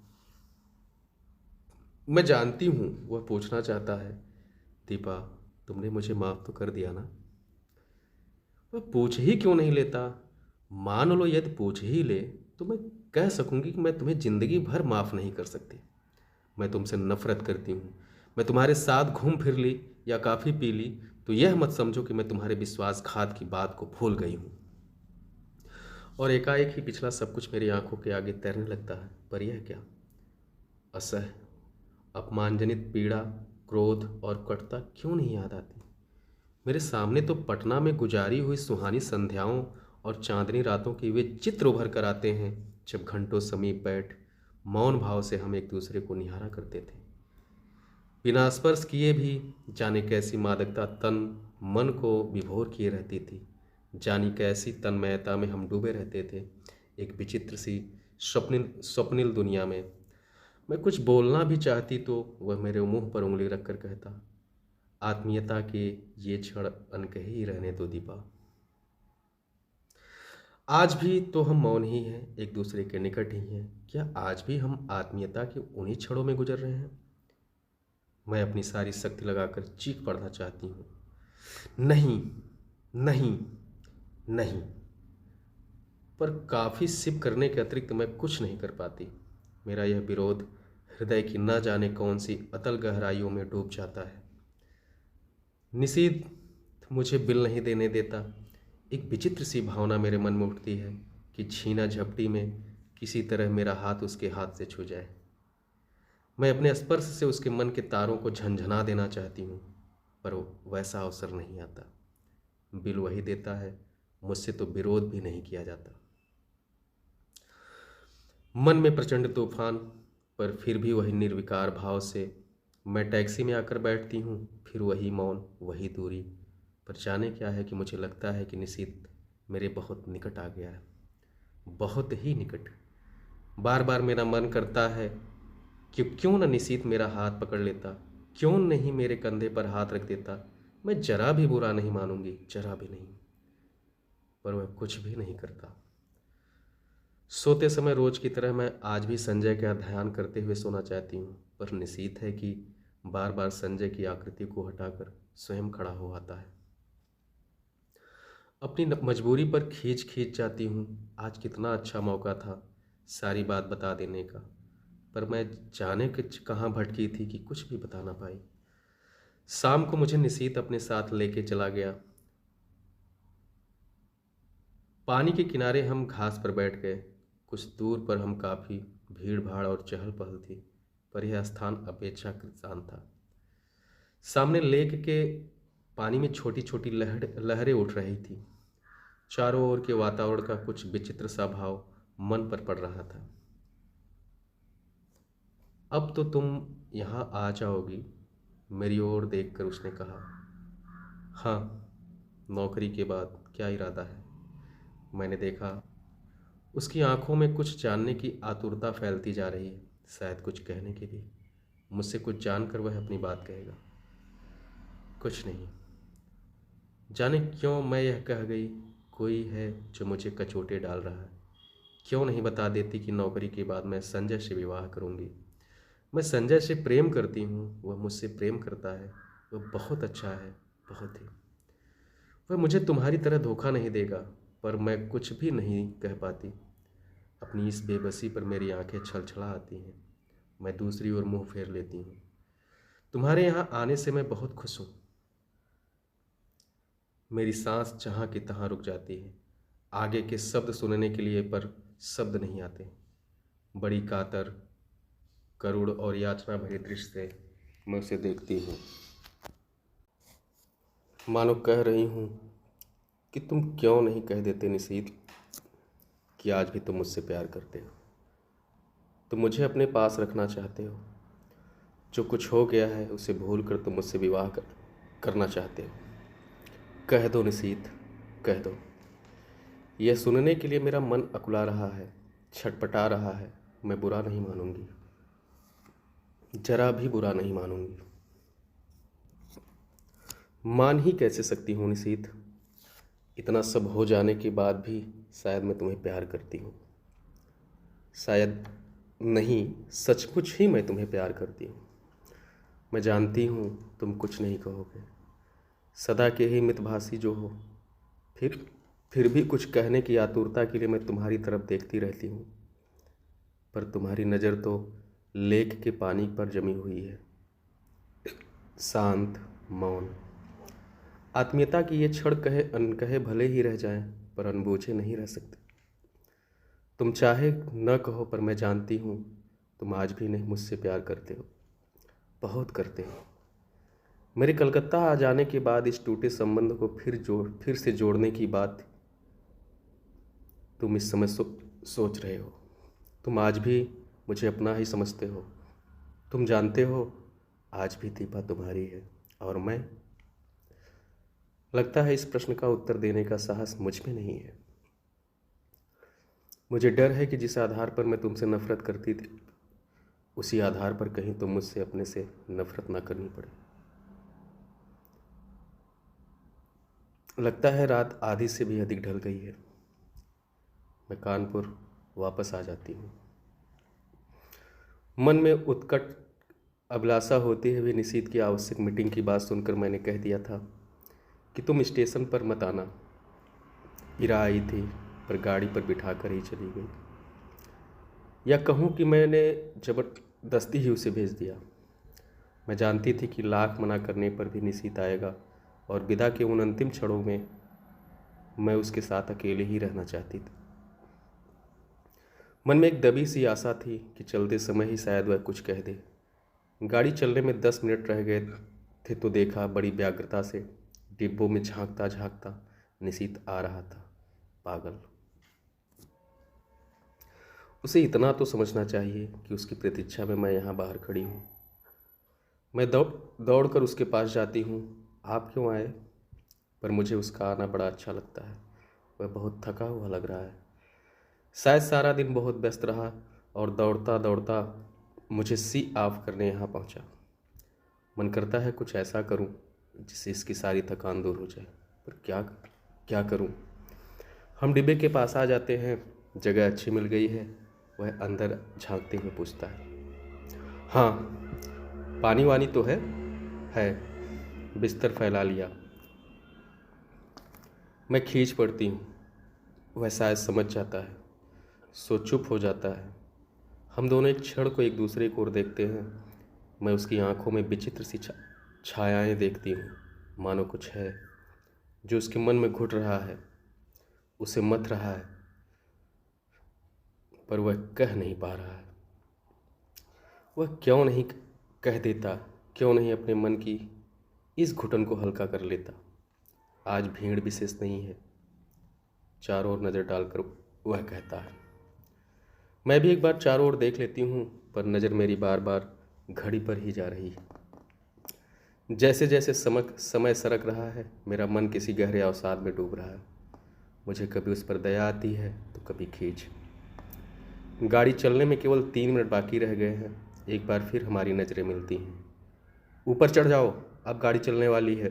मैं जानती हूँ वह पूछना चाहता है, दीपा, तुमने मुझे माफ़ तो कर दिया ना? वह पूछ ही क्यों नहीं लेता? मान लो यदि पूछ ही ले तो मैं कह सकूंगी कि मैं तुम्हें ज़िंदगी भर माफ़ नहीं कर सकती। मैं तुमसे नफरत करती हूँ। मैं तुम्हारे साथ घूम फिर ली या काफ़ी पी ली तो यह मत समझो कि मैं तुम्हारे विश्वासघात की बात को भूल गई हूँ। और एकाएक ही पिछला सब कुछ मेरी आंखों के आगे तैरने लगता है। पर यह क्या? असह, अपमानजनित पीड़ा, क्रोध और कटुता क्यों नहीं याद आती? मेरे सामने तो पटना में गुजारी हुई सुहानी संध्याओं और चांदनी रातों के वे चित्र उभर कर आते हैं, जब घंटों समीप बैठ मौन भाव से हम एक दूसरे को निहारा करते थे। बिना स्पर्श किए भी जाने कैसी मादकता तन मन को विभोर किए रहती थी। जानी कैसी तन्मयता में हम डूबे रहते थे, एक विचित्र सी स्वप्निल दुनिया में। मैं कुछ बोलना भी चाहती तो वह मेरे मुंह पर उंगली रखकर कहता, आत्मीयता के ये क्षण अनकहे ही रहने दो दीपा। आज भी तो हम मौन ही हैं, एक दूसरे के निकट ही हैं। क्या आज भी हम आत्मीयता के उन्हीं क्षणों में गुजर रहे हैं? मैं अपनी सारी शक्ति लगाकर चीख पड़ना चाहती हूँ, नहीं, नहीं, नहीं। पर काफ़ी सिप करने के अतिरिक्त मैं कुछ नहीं कर पाती। मेरा यह विरोध हृदय की न जाने कौन सी अतल गहराइयों में डूब जाता है। निषेध मुझे बिल नहीं देने देता। एक विचित्र सी भावना मेरे मन में उठती है कि छीना झपटी में किसी तरह मेरा हाथ उसके हाथ से छू जाए। मैं अपने स्पर्श से उसके मन के तारों को झंझना देना चाहती हूँ, पर वैसा अवसर नहीं आता। बिल वही देता है, मुझसे तो विरोध भी नहीं किया जाता। मन में प्रचंड तूफान, पर फिर भी वही निर्विकार भाव से मैं टैक्सी में आकर बैठती हूँ। फिर वही मौन, वही दूरी। पर जाने क्या है कि मुझे लगता है कि निशीथ मेरे बहुत निकट आ गया है, बहुत ही निकट। बार बार मेरा मन करता है क्यों न निशीथ मेरा हाथ पकड़ लेता, क्यों नहीं मेरे कंधे पर हाथ रख देता। मैं जरा भी बुरा नहीं मानूंगी, जरा भी नहीं। पर मैं कुछ भी नहीं करता। सोते समय रोज की तरह मैं आज भी संजय का ध्यान करते हुए सोना चाहती हूँ, पर निशीथ है कि बार बार संजय की आकृति को हटाकर स्वयं खड़ा हो आता है। अपनी मजबूरी पर खींच खींच जाती हूँ। आज कितना अच्छा मौका था सारी बात बता देने का, पर मैं जाने के कहाँ भटकी थी कि कुछ भी बता ना पाई। शाम को मुझे निशीथ अपने साथ लेके चला गया। पानी के किनारे हम घास पर बैठ गए। कुछ दूर पर हम काफ़ी भीड़ भाड़ और चहल पहल थी, पर यह स्थान अपेक्षाकृत शांत था। सामने लेक के पानी में छोटी छोटी लहरें उठ रही थी। चारों ओर के वातावरण का कुछ विचित्र सा भाव मन पर पड़ रहा था। अब तो तुम यहाँ आ जाओगी, मेरी ओर देखकर उसने कहा। हाँ, नौकरी के बाद क्या इरादा है? मैंने देखा उसकी आंखों में कुछ जानने की आतुरता फैलती जा रही है, शायद कुछ कहने के लिए। मुझसे कुछ जानकर वह अपनी बात कहेगा। कुछ नहीं। जाने क्यों मैं यह कह गई, कोई है जो मुझे कचोटे डाल रहा है। क्यों नहीं बता देती कि नौकरी के बाद मैं संजय से विवाह करूंगी। मैं संजय से प्रेम करती हूँ, वह मुझसे प्रेम करता है। वह बहुत अच्छा है, बहुत ही। वह मुझे तुम्हारी तरह धोखा नहीं देगा, पर मैं कुछ भी नहीं कह पाती। अपनी इस बेबसी पर मेरी आंखें छलछला आती हैं। मैं दूसरी ओर मुंह फेर लेती हूँ। तुम्हारे यहाँ आने से मैं बहुत खुश हूँ। मेरी सांस जहाँ की तहाँ रुक जाती है, आगे के शब्द सुनने के लिए, पर शब्द नहीं आते। बड़ी कातर, करुण और याचना भरे दृश्य से मैं उसे देखती हूँ, मानो कह रही हूँ कि तुम क्यों नहीं कह देते निशीथ कि आज भी तुम मुझसे प्यार करते हो। तुम मुझे अपने पास रखना चाहते हो। जो कुछ हो गया है उसे भूल कर तुम मुझसे विवाह करना चाहते हो। कह दो निशीथ, कह दो। यह सुनने के लिए मेरा मन अकुला रहा है, छटपटा रहा है। मैं बुरा नहीं मानूंगी, जरा भी बुरा नहीं मानूंगी। मान ही कैसे सकती हूँ निशीथ? इतना सब हो जाने के बाद भी शायद मैं तुम्हें प्यार करती हूँ। शायद नहीं, सचमुच ही मैं तुम्हें प्यार करती हूँ। मैं जानती हूँ तुम कुछ नहीं कहोगे, सदा के ही मितभाषी जो हो। फिर भी कुछ कहने की आतुरता के लिए मैं तुम्हारी तरफ देखती रहती हूँ, पर तुम्हारी नज़र तो लेक के पानी पर जमी हुई है, शांत, मौन। आत्मीयता की ये क्षण कहे अनकहे भले ही रह जाएं, पर अनबूझे नहीं रह सकते। तुम चाहे न कहो, पर मैं जानती हूँ तुम आज भी नहीं मुझसे प्यार करते हो, बहुत करते हो। मेरे कलकत्ता आ जाने के बाद इस टूटे संबंध को फिर से जोड़ने की बात तुम इस समय सोच रहे हो। तुम आज भी मुझे अपना ही समझते हो। तुम जानते हो आज भी दीपा तुम्हारी है और मैं। लगता है इस प्रश्न का उत्तर देने का साहस मुझ में नहीं है। मुझे डर है कि जिस आधार पर मैं तुमसे नफरत करती थी, उसी आधार पर कहीं तुम मुझसे अपने से नफरत ना करनी पड़े। लगता है रात आधी से भी अधिक ढल गई है। मैं कानपुर वापस आ जाती हूँ। मन में उत्कट अभिलाषा होते हुए निशीथ की आवश्यक मीटिंग की बात सुनकर मैंने कह दिया था कि तुम स्टेशन पर मत आना। इरा आई थी, पर गाड़ी पर बिठा कर ही चली गई। या कहूँ कि मैंने जबरदस्ती ही उसे भेज दिया। मैं जानती थी कि लाख मना करने पर भी निशीथ आएगा, और विदा के उन अंतिम क्षणों में मैं उसके साथ अकेले ही रहना चाहती थी। मन में एक दबी सी आशा थी कि चलते समय ही शायद वह कुछ कह दे। गाड़ी चलने में 10 मिनट रह गए थे तो देखा बड़ी व्यग्रता से डिब्बों में झांकता झांकता निशीथ आ रहा था। पागल। उसे इतना तो समझना चाहिए कि उसकी प्रतीक्षा में मैं यहाँ बाहर खड़ी हूँ। मैं दौड़ कर उसके पास जाती हूँ। आप क्यों आए? पर मुझे उसका आना बड़ा अच्छा लगता है। वह बहुत थका हुआ लग रहा है। शायद सारा दिन बहुत व्यस्त रहा और दौड़ता दौड़ता मुझे सी ऑफ करने यहाँ पहुँचा। मन करता है कुछ ऐसा करूं जिससे इसकी सारी थकान दूर हो जाए, पर क्या क्या करूं। हम डिब्बे के पास आ जाते हैं। जगह अच्छी मिल गई है। वह अंदर झांकते हुए पूछता है, हाँ पानी वानी तो है? है। बिस्तर फैला लिया। मैं खींच पड़ती हूँ। वह शायद समझ जाता है, सो चुप हो जाता है। हम दोनों एक क्षण को एक दूसरे की ओर देखते हैं। मैं उसकी आंखों में विचित्र सी छायाएं देखती हूँ, मानो कुछ है जो उसके मन में घुट रहा है, उसे मथ रहा है, पर वह कह नहीं पा रहा है। वह क्यों नहीं कह देता, क्यों नहीं अपने मन की इस घुटन को हल्का कर लेता। आज भीड़ विशेष नहीं है। चारों ओर नज़र डालकर वह कहता है। मैं भी एक बार चारों ओर देख लेती हूँ, पर नज़र मेरी बार बार घड़ी पर ही जा रही है। जैसे जैसे समय सरक रहा है, मेरा मन किसी गहरे अवसाद में डूब रहा है। मुझे कभी उस पर दया आती है तो कभी खींच। गाड़ी चलने में केवल 3 मिनट बाकी रह गए हैं। एक बार फिर हमारी नज़रें मिलती हैं। ऊपर चढ़ जाओ, अब गाड़ी चलने वाली है।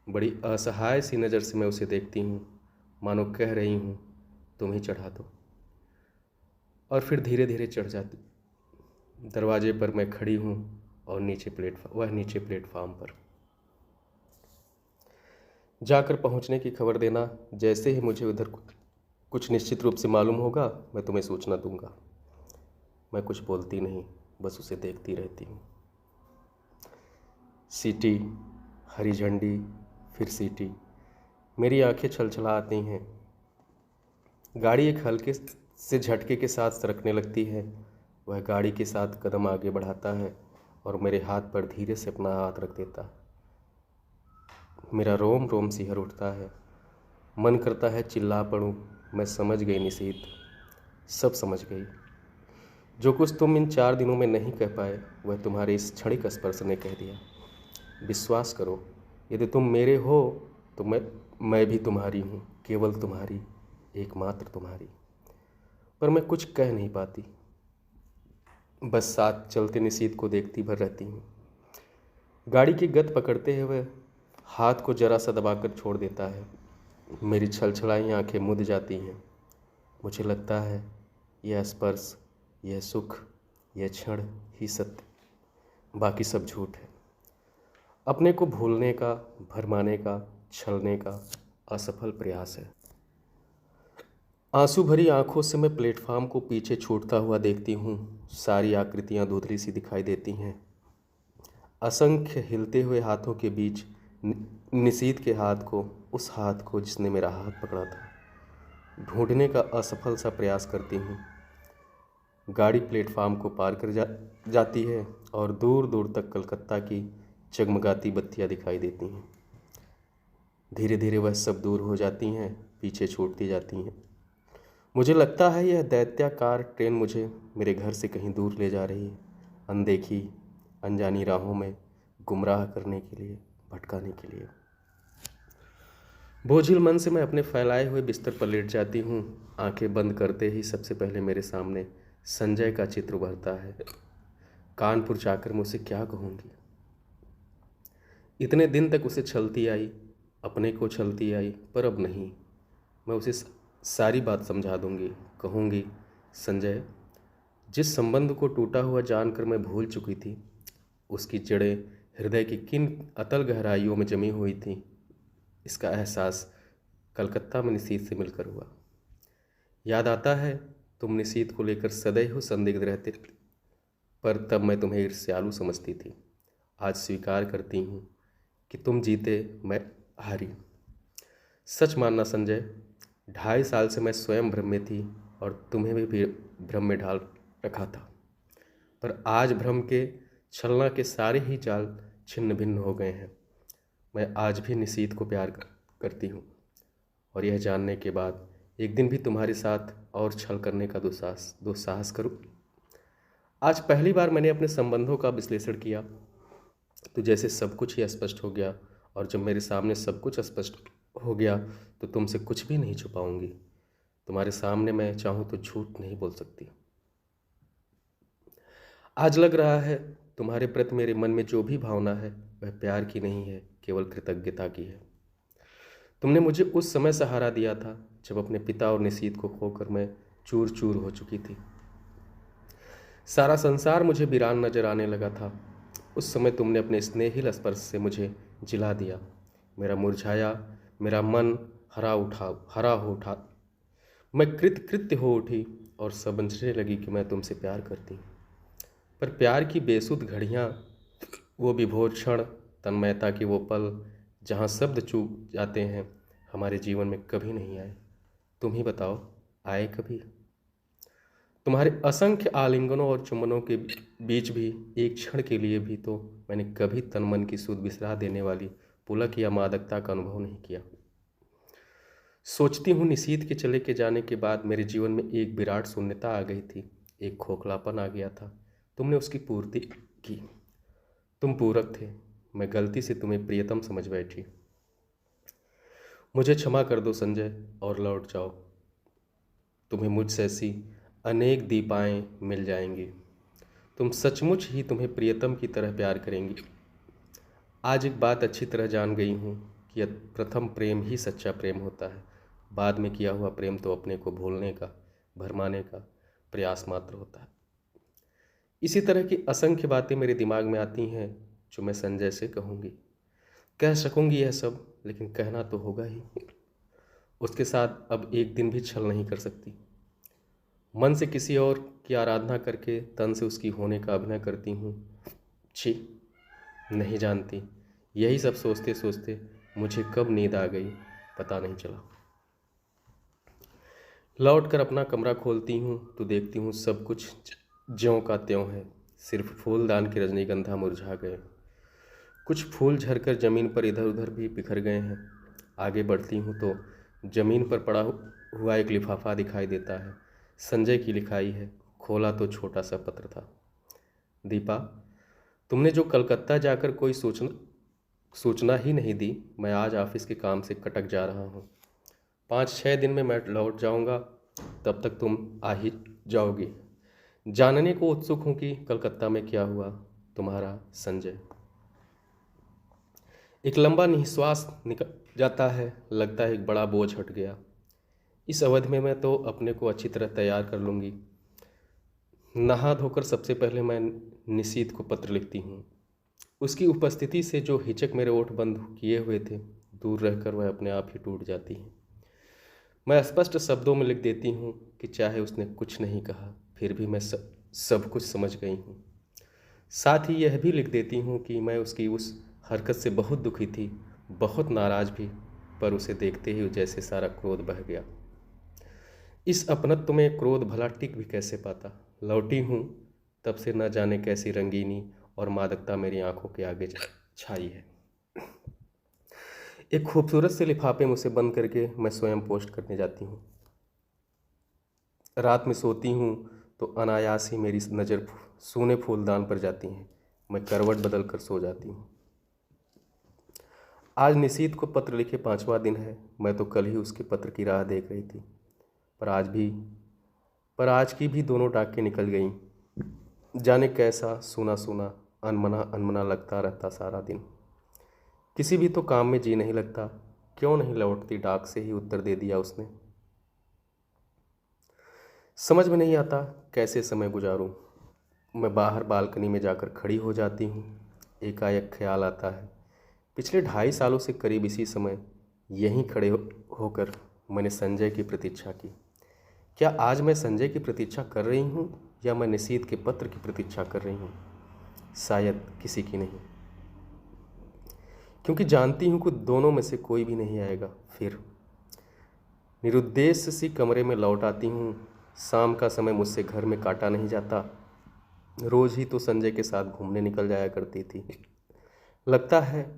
बड़ी असहाय सी नज़र से मैं उसे देखती हूँ, मानो कह रही हूँ तुम ही चढ़ा दो। और फिर धीरे धीरे चढ़ जाती। दरवाजे पर मैं खड़ी हूँ और वह नीचे प्लेटफार्म पर जाकर पहुँचने की खबर देना। जैसे ही मुझे उधर कुछ निश्चित रूप से मालूम होगा, मैं तुम्हें सूचना दूंगा। मैं कुछ बोलती नहीं, बस उसे देखती रहती हूँ। सीटी, हरी झंडी, फिर सीटी। मेरी आंखें छलछला आती हैं। गाड़ी एक हल्के से झटके के साथ सरकने लगती है। वह गाड़ी के साथ कदम आगे बढ़ाता है और मेरे हाथ पर धीरे से अपना हाथ रख देता है। मेरा रोम रोम सिहर उठता है। मन करता है चिल्ला पड़ूं। मैं समझ गई निशीथ, सब समझ गई। जो कुछ तुम इन 4 दिनों में नहीं कह पाए, वह तुम्हारे इस क्षणिक स्पर्श ने कह दिया। विश्वास करो, यदि तुम मेरे हो तो मैं भी तुम्हारी हूँ, केवल तुम्हारी, एकमात्र तुम्हारी। पर मैं कुछ कह नहीं पाती, बस साथ चलते निशीथ को देखती भर रहती हूँ। गाड़ी की गति पकड़ते हुए हाथ को जरा सा दबाकर छोड़ देता है। मेरी छलछलाई आंखें मुद जाती हैं। मुझे लगता है यह स्पर्श, यह सुख, यह क्षण ही सत्य, बाकी सब झूठ है। अपने को भूलने का, भरमाने का, छलने का असफल प्रयास है। आंसू भरी आंखों से मैं प्लेटफार्म को पीछे छूटता हुआ देखती हूँ। सारी आकृतियाँ धुंधली सी दिखाई देती हैं। असंख्य हिलते हुए हाथों के बीच निशीथ के हाथ को, उस हाथ को जिसने मेरा हाथ पकड़ा था, ढूंढने का असफल सा प्रयास करती हूँ। गाड़ी प्लेटफार्म को पार कर जाती है और दूर दूर तक कलकत्ता की जगमगाती बत्तियाँ दिखाई देती हैं। धीरे धीरे वह सब दूर हो जाती हैं, पीछे छूटती जाती हैं। मुझे लगता है यह दैत्याकार ट्रेन मुझे मेरे घर से कहीं दूर ले जा रही है, अनदेखी अनजानी राहों में गुमराह करने के लिए, भटकाने के लिए। बोझिल मन से मैं अपने फैलाए हुए बिस्तर पर लेट जाती हूँ। आंखें बंद करते ही सबसे पहले मेरे सामने संजय का चित्र उभरता है। कानपुर जाकर मैं उसे क्या कहूँगी। इतने दिन तक उसे छलती आई, अपने को छलती आई, पर अब नहीं। मैं उसे सारी बात समझा दूंगी। कहूँगी, संजय, जिस संबंध को टूटा हुआ जानकर मैं भूल चुकी थी, उसकी जड़ें हृदय की किन अतल गहराइयों में जमी हुई थी, इसका एहसास कलकत्ता में निशीथ से मिलकर हुआ। याद आता है तुम निशीथ को लेकर सदैव संदिग्ध रहते, पर तब मैं तुम्हें ईर्ष्यालु समझती थी। आज स्वीकार करती हूँ कि तुम जीते, मैं हारी। सच मानना संजय, 2.5 साल से मैं स्वयं भ्रम में थी और तुम्हें भी भ्रम में ढाल रखा था। पर आज भ्रम के, छलना के सारे ही जाल छिन्न भिन्न हो गए हैं। मैं आज भी निशीथ को प्यार करती हूँ और यह जानने के बाद एक दिन भी तुम्हारे साथ और छल करने का दुस्साहस करूँ। आज पहली बार मैंने अपने संबंधों का विश्लेषण किया तो जैसे सब कुछ ही स्पष्ट हो गया, और जब मेरे सामने सब कुछ स्पष्ट हो गया तो तुमसे कुछ भी नहीं छुपाऊंगी। तुम्हारे सामने मैं चाहूँ तो झूठ नहीं बोल सकती। आज लग रहा है तुम्हारे प्रति मेरे मन में जो भी भावना है वह प्यार की नहीं है, केवल कृतज्ञता की है। तुमने मुझे उस समय सहारा दिया था जब अपने पिता और निशीथ को खोकर मैं चूर चूर हो चुकी थी। सारा संसार मुझे वीरान नजर आने लगा था। उस समय तुमने अपने स्नेहिल स्पर्श से मुझे जिला दिया। मेरा मन हरा हो उठा। मैं कृत्य हो उठी और समझने लगी कि मैं तुमसे प्यार करती हूँ। पर प्यार की बेसुध घड़ियाँ, वो विभोर क्षण, तन्मयता के वो पल जहाँ शब्द चूक जाते हैं, हमारे जीवन में कभी नहीं आए। तुम ही बताओ, आए कभी? तुम्हारे असंख्य आलिंगनों और चुम्बनों के बीच भी एक क्षण के लिए भी तो मैंने कभी तन मन की सुध बिसरा देने वाली पुलक या मादकता का अनुभव नहीं किया। सोचती हूँ निशीथ के चले के जाने के बाद मेरे जीवन में एक विराट शून्यता आ गई थी, एक खोखलापन आ गया था। तुमने उसकी पूर्ति की। तुम पूरक थे। मैं गलती से तुम्हें प्रियतम समझ बैठी। मुझे क्षमा कर दो संजय और लौट जाओ। तुम्हें मुझसे ऐसी अनेक दीपाएं मिल जाएंगी। तुम सचमुच ही तुम्हें प्रियतम की तरह प्यार करेंगी। आज एक बात अच्छी तरह जान गई हूँ कि यह प्रथम प्रेम ही सच्चा प्रेम होता है। बाद में किया हुआ प्रेम तो अपने को भूलने का, भरमाने का प्रयास मात्र होता है। इसी तरह की असंख्य बातें मेरे दिमाग में आती हैं जो मैं संजय से कहूँगी। कह सकूँगी यह सब, लेकिन कहना तो होगा ही। उसके साथ अब एक दिन भी छल नहीं कर सकती। मन से किसी और की आराधना करके तन से उसकी होने का अभिनय करती हूँ। छी, नहीं जानती। यही सब सोचते सोचते मुझे कब नींद आ गई पता नहीं चला। लौट कर अपना कमरा खोलती हूँ तो देखती हूँ सब कुछ ज्यों का त्यों है। सिर्फ फूलदान के रजनीगंधा मुरझा गए। कुछ फूल झरकर जमीन पर इधर उधर भी बिखर गए हैं। आगे बढ़ती हूँ तो जमीन पर पड़ा हुआ एक लिफाफा दिखाई देता है। संजय की लिखाई है। खोला तो छोटा सा पत्र था। दीपा, तुमने जो कलकत्ता जाकर कोई सूचना ही नहीं दी। मैं आज ऑफिस के काम से कटक जा रहा हूँ। 5-6 दिन में मैं लौट जाऊँगा। तब तक तुम आ ही जाओगी। जानने को उत्सुक हूँ कि कलकत्ता में क्या हुआ। तुम्हारा संजय। एक लंबा निश्वास निकल जाता है। लगता है एक बड़ा बोझ हट गया। इस अवधि में मैं तो अपने को अच्छी तरह तैयार कर लूँगी। नहा धोकर सबसे पहले मैं निशीथ को पत्र लिखती हूँ। उसकी उपस्थिति से जो हिचक मेरे ओठ बंद किए हुए थे, दूर रहकर वह अपने आप ही टूट जाती है। मैं स्पष्ट शब्दों में लिख देती हूँ कि चाहे उसने कुछ नहीं कहा, फिर भी मैं सब कुछ समझ गई हूँ। साथ ही यह भी लिख देती हूँ कि मैं उसकी उस हरकत से बहुत दुखी थी, बहुत नाराज भी, पर उसे देखते ही जैसे सारा क्रोध बह गया। इस अपनत्व में क्रोध भला टिक भी कैसे पाता। लौटी हूँ तब से न जाने कैसी रंगीनी और मादकता मेरी आंखों के आगे छाई है। एक खूबसूरत से लिफाफे में उसे बंद करके मैं स्वयं पोस्ट करने जाती हूँ। रात में सोती हूँ तो अनायास ही मेरी नज़र सूने फूलदान पर जाती है। मैं करवट बदल कर सो जाती हूँ। आज निशीथ को पत्र लिखे 5वां दिन है। मैं तो कल ही उसके पत्र की राह देख रही थी, पर आज की भी दोनों डाकें निकल गईं। जाने कैसा सूना सूना अनमना लगता रहता सारा दिन। किसी भी तो काम में जी नहीं लगता। क्यों नहीं लौटती डाक से ही उत्तर दे दिया उसने। समझ में नहीं आता कैसे समय गुजारूं। मैं बाहर बालकनी में जाकर खड़ी हो जाती हूँ। एकाएक ख्याल आता है, पिछले 2.5 सालों से करीब इसी समय यहीं खड़े होकर मैंने संजय की प्रतीक्षा की। क्या आज मैं संजय की प्रतीक्षा कर रही हूँ या मैं निशीथ के पत्र की प्रतीक्षा कर रही हूँ? शायद किसी की नहीं, क्योंकि जानती हूँ कि दोनों में से कोई भी नहीं आएगा। फिर निरुद्देश्य सी कमरे में लौट आती हूँ। शाम का समय मुझसे घर में काटा नहीं जाता। रोज ही तो संजय के साथ घूमने निकल जाया करती थी। लगता है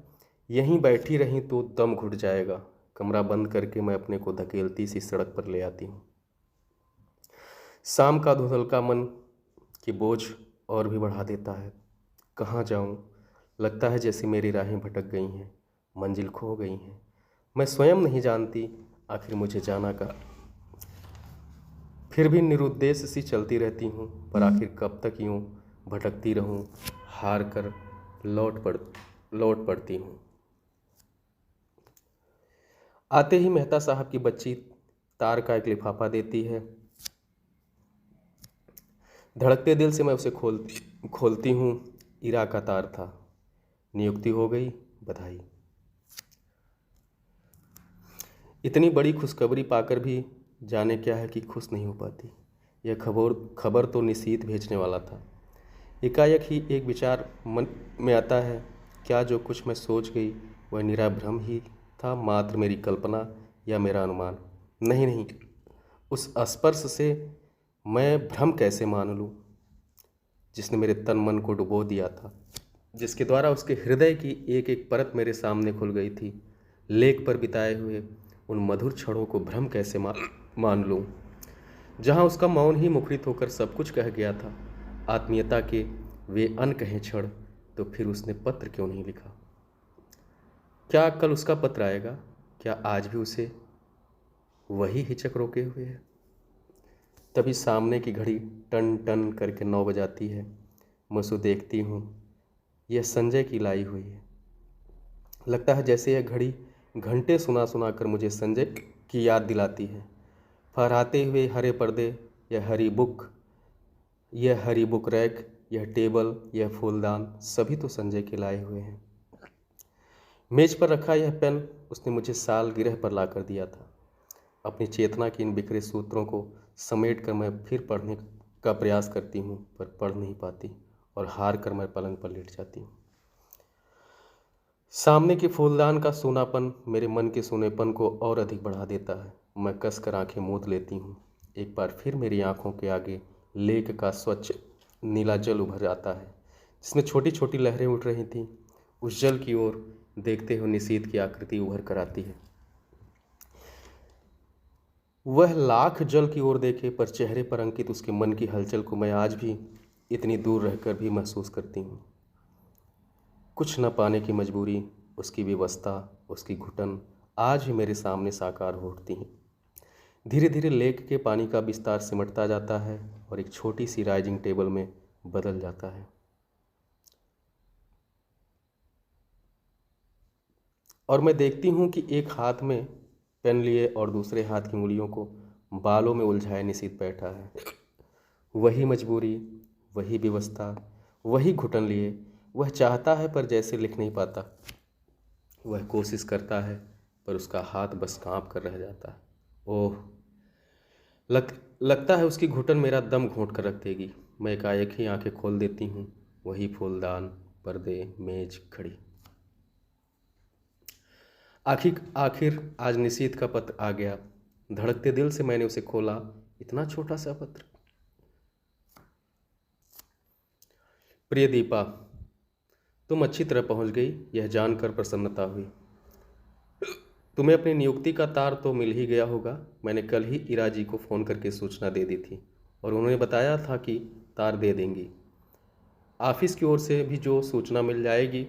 यहीं बैठी रही तो दम घुट जाएगा। कमरा बंद करके मैं अपने को धकेलती सी सड़क पर ले आती हूँ। शाम का धुंधलका मन की बोझ और भी बढ़ा देता है। कहाँ जाऊँ? लगता है जैसे मेरी राहें भटक गई हैं, मंजिल खो गई हैं। मैं स्वयं नहीं जानती आखिर मुझे जाना कहाँ। फिर भी निरुद्देश्य सी चलती रहती हूँ, पर आखिर कब तक यूँ भटकती रहूं, हार कर लौट पड़ती हूँ। आते ही मेहता साहब की बच्ची तार का एक लिफाफा देती है। धड़कते दिल से मैं उसे खोलती हूँ। इरा का तार था। नियुक्ति हो गई, बधाई। इतनी बड़ी खुशखबरी पाकर भी जाने क्या है कि खुश नहीं हो पाती। यह खबर तो निशीथ भेजने वाला था। एकाएक ही एक विचार मन में आता है, क्या जो कुछ मैं सोच गई वह निरा भ्रम ही था, मात्र मेरी कल्पना या मेरा अनुमान? नहीं नहीं, उस स्पर्श से मैं भ्रम कैसे मान लूँ जिसने मेरे तन मन को डुबो दिया था, जिसके द्वारा उसके हृदय की एक एक परत मेरे सामने खुल गई थी। लेक पर बिताए हुए उन मधुर क्षणों को भ्रम कैसे मान लूँ, जहाँ उसका मौन ही मुखरित होकर सब कुछ कह गया था। आत्मीयता के वे अनकहे क्षण, तो फिर उसने पत्र क्यों नहीं लिखा? क्या कल उसका पत्र आएगा? क्या आज भी उसे वही हिचक रोके हुए है? तभी सामने की घड़ी टन टन करके 9 बजाती है। मैं उसे देखती हूँ। यह संजय की लाई हुई है। लगता है जैसे यह घड़ी घंटे सुना सुना कर मुझे संजय की याद दिलाती है। फहराते हुए हरे पर्दे, यह हरी बुक रैक, यह टेबल, यह फूलदान, सभी तो संजय के लाए हुए हैं। मेज पर रखा यह पेन उसने मुझे सालगिरह पर ला कर दिया था। अपनी चेतना के इन बिखरे सूत्रों को समेट कर मैं फिर पढ़ने का प्रयास करती हूँ, पर पढ़ नहीं पाती और हार कर मैं पलंग पर लेट जाती हूँ। सामने के फूलदान का सूनापन मेरे मन के सूनेपन को और अधिक बढ़ा देता है। मैं कसकर आंखें मूंद लेती हूँ। एक बार फिर मेरी आंखों के आगे लेक का स्वच्छ नीला जल उभर आता है, जिसमें छोटी छोटी लहरें उठ रही थीं। उस जल की ओर देखते हुए निशीथ की आकृति उभर कर आती है। वह लाख जल की ओर देखे, पर चेहरे पर अंकित उसके मन की हलचल को मैं आज भी इतनी दूर रहकर भी महसूस करती हूँ। कुछ न पाने की मजबूरी, उसकी विवशता, उसकी घुटन आज भी मेरे सामने साकार हो उठती हैं। धीरे धीरे लेक के पानी का विस्तार सिमटता जाता है और एक छोटी सी राइजिंग टेबल में बदल जाता है। और मैं देखती हूँ कि एक हाथ में पेन लिए और दूसरे हाथ की उंगलियों को बालों में उलझाए निशीथ बैठा है। वही मजबूरी, वही विवशता, वही घुटन लिए। वह चाहता है पर जैसे लिख नहीं पाता। वह कोशिश करता है पर उसका हाथ बस कांप कर रह जाता है। ओह, लगता है उसकी घुटन मेरा दम घोंट कर रख देगी। मैं एकाएक ही आंखें खोल देती हूँ। वही फूलदान, पर्दे, मेज, घड़ी। आखिर आज निशीथ का पत्र आ गया। धड़कते दिल से मैंने उसे खोला। इतना छोटा सा पत्र। प्रिय दीपा, तुम अच्छी तरह पहुंच गई, यह जानकर प्रसन्नता हुई। तुम्हें अपनी नियुक्ति का तार तो मिल ही गया होगा। मैंने कल ही इरा जी को फ़ोन करके सूचना दे दी थी और उन्होंने बताया था कि तार दे देंगी। ऑफिस की ओर से भी जो सूचना मिल जाएगी।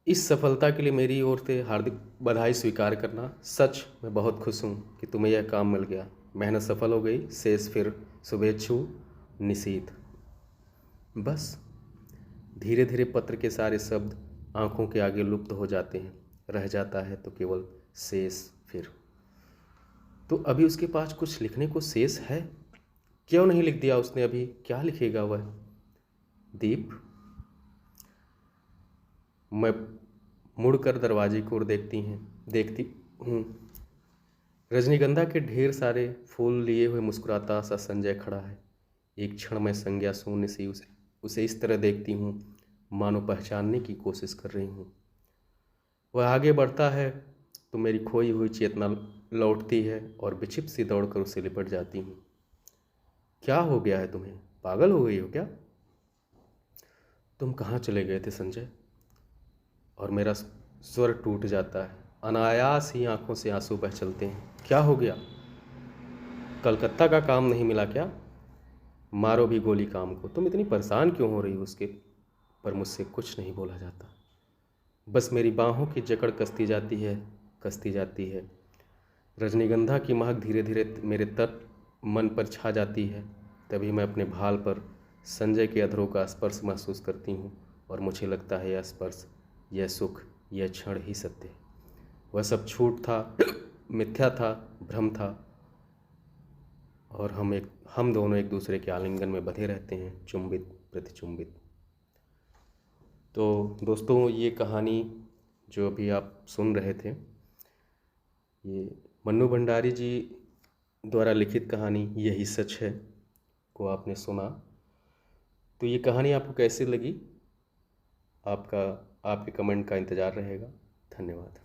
इस सफलता के लिए मेरी ओर से हार्दिक बधाई स्वीकार करना। सच मैं बहुत खुश हूँ कि तुम्हें यह काम मिल गया। मेहनत सफल हो गई। शेष फिर शुभेच्छु, निशीथ। बस धीरे धीरे पत्र के सारे शब्द आंखों के आगे लुप्त हो जाते हैं। रह जाता है तो केवल शेष फिर। तो अभी उसके पास कुछ लिखने को शेष है। क्यों नहीं लिख दिया उसने अभी? क्या लिखेगा वह? दीप। मैं मुड़कर दरवाजे की ओर देखती हूँ। रजनीगंधा के ढेर सारे फूल लिए हुए मुस्कुराता सा संजय खड़ा है। एक क्षण मैं संज्ञा शून्य सी उसे इस तरह देखती हूँ मानो पहचानने की कोशिश कर रही हूँ। वह आगे बढ़ता है तो मेरी खोई हुई चेतना लौटती है और विक्षिप्त सी दौड़कर उसे लिपट जाती हूँ। क्या हो गया है तुम्हें? पागल हो गई हो क्या? तुम कहाँ चले गए थे संजय? और मेरा स्वर टूट जाता है। अनायास ही आंखों से आंसू बह चलते हैं। क्या हो गया? कलकत्ता का काम नहीं मिला क्या? मारो भी गोली काम को। तुम इतनी परेशान क्यों हो रही हो उसके? पर मुझसे कुछ नहीं बोला जाता। बस मेरी बाहों की जकड़ कसती जाती है। रजनीगंधा की महक धीरे धीरे मेरे मन पर छा जाती है। तभी मैं अपने भाल पर संजय के अधरों का स्पर्श महसूस करती हूँ और मुझे लगता है यह स्पर्श, यह सुख, यह क्षण ही सत्य है। वह सब झूठ था, मिथ्या था, भ्रम था, और हम दोनों एक दूसरे के आलिंगन में बंधे रहते हैं, चुंबित प्रतिचुंबित। तो दोस्तों, ये कहानी जो अभी आप सुन रहे थे, ये मन्नू भंडारी जी द्वारा लिखित कहानी यही सच है को आपने सुना। तो ये कहानी आपको कैसी लगी? आपके कमेंट का इंतज़ार रहेगा। धन्यवाद।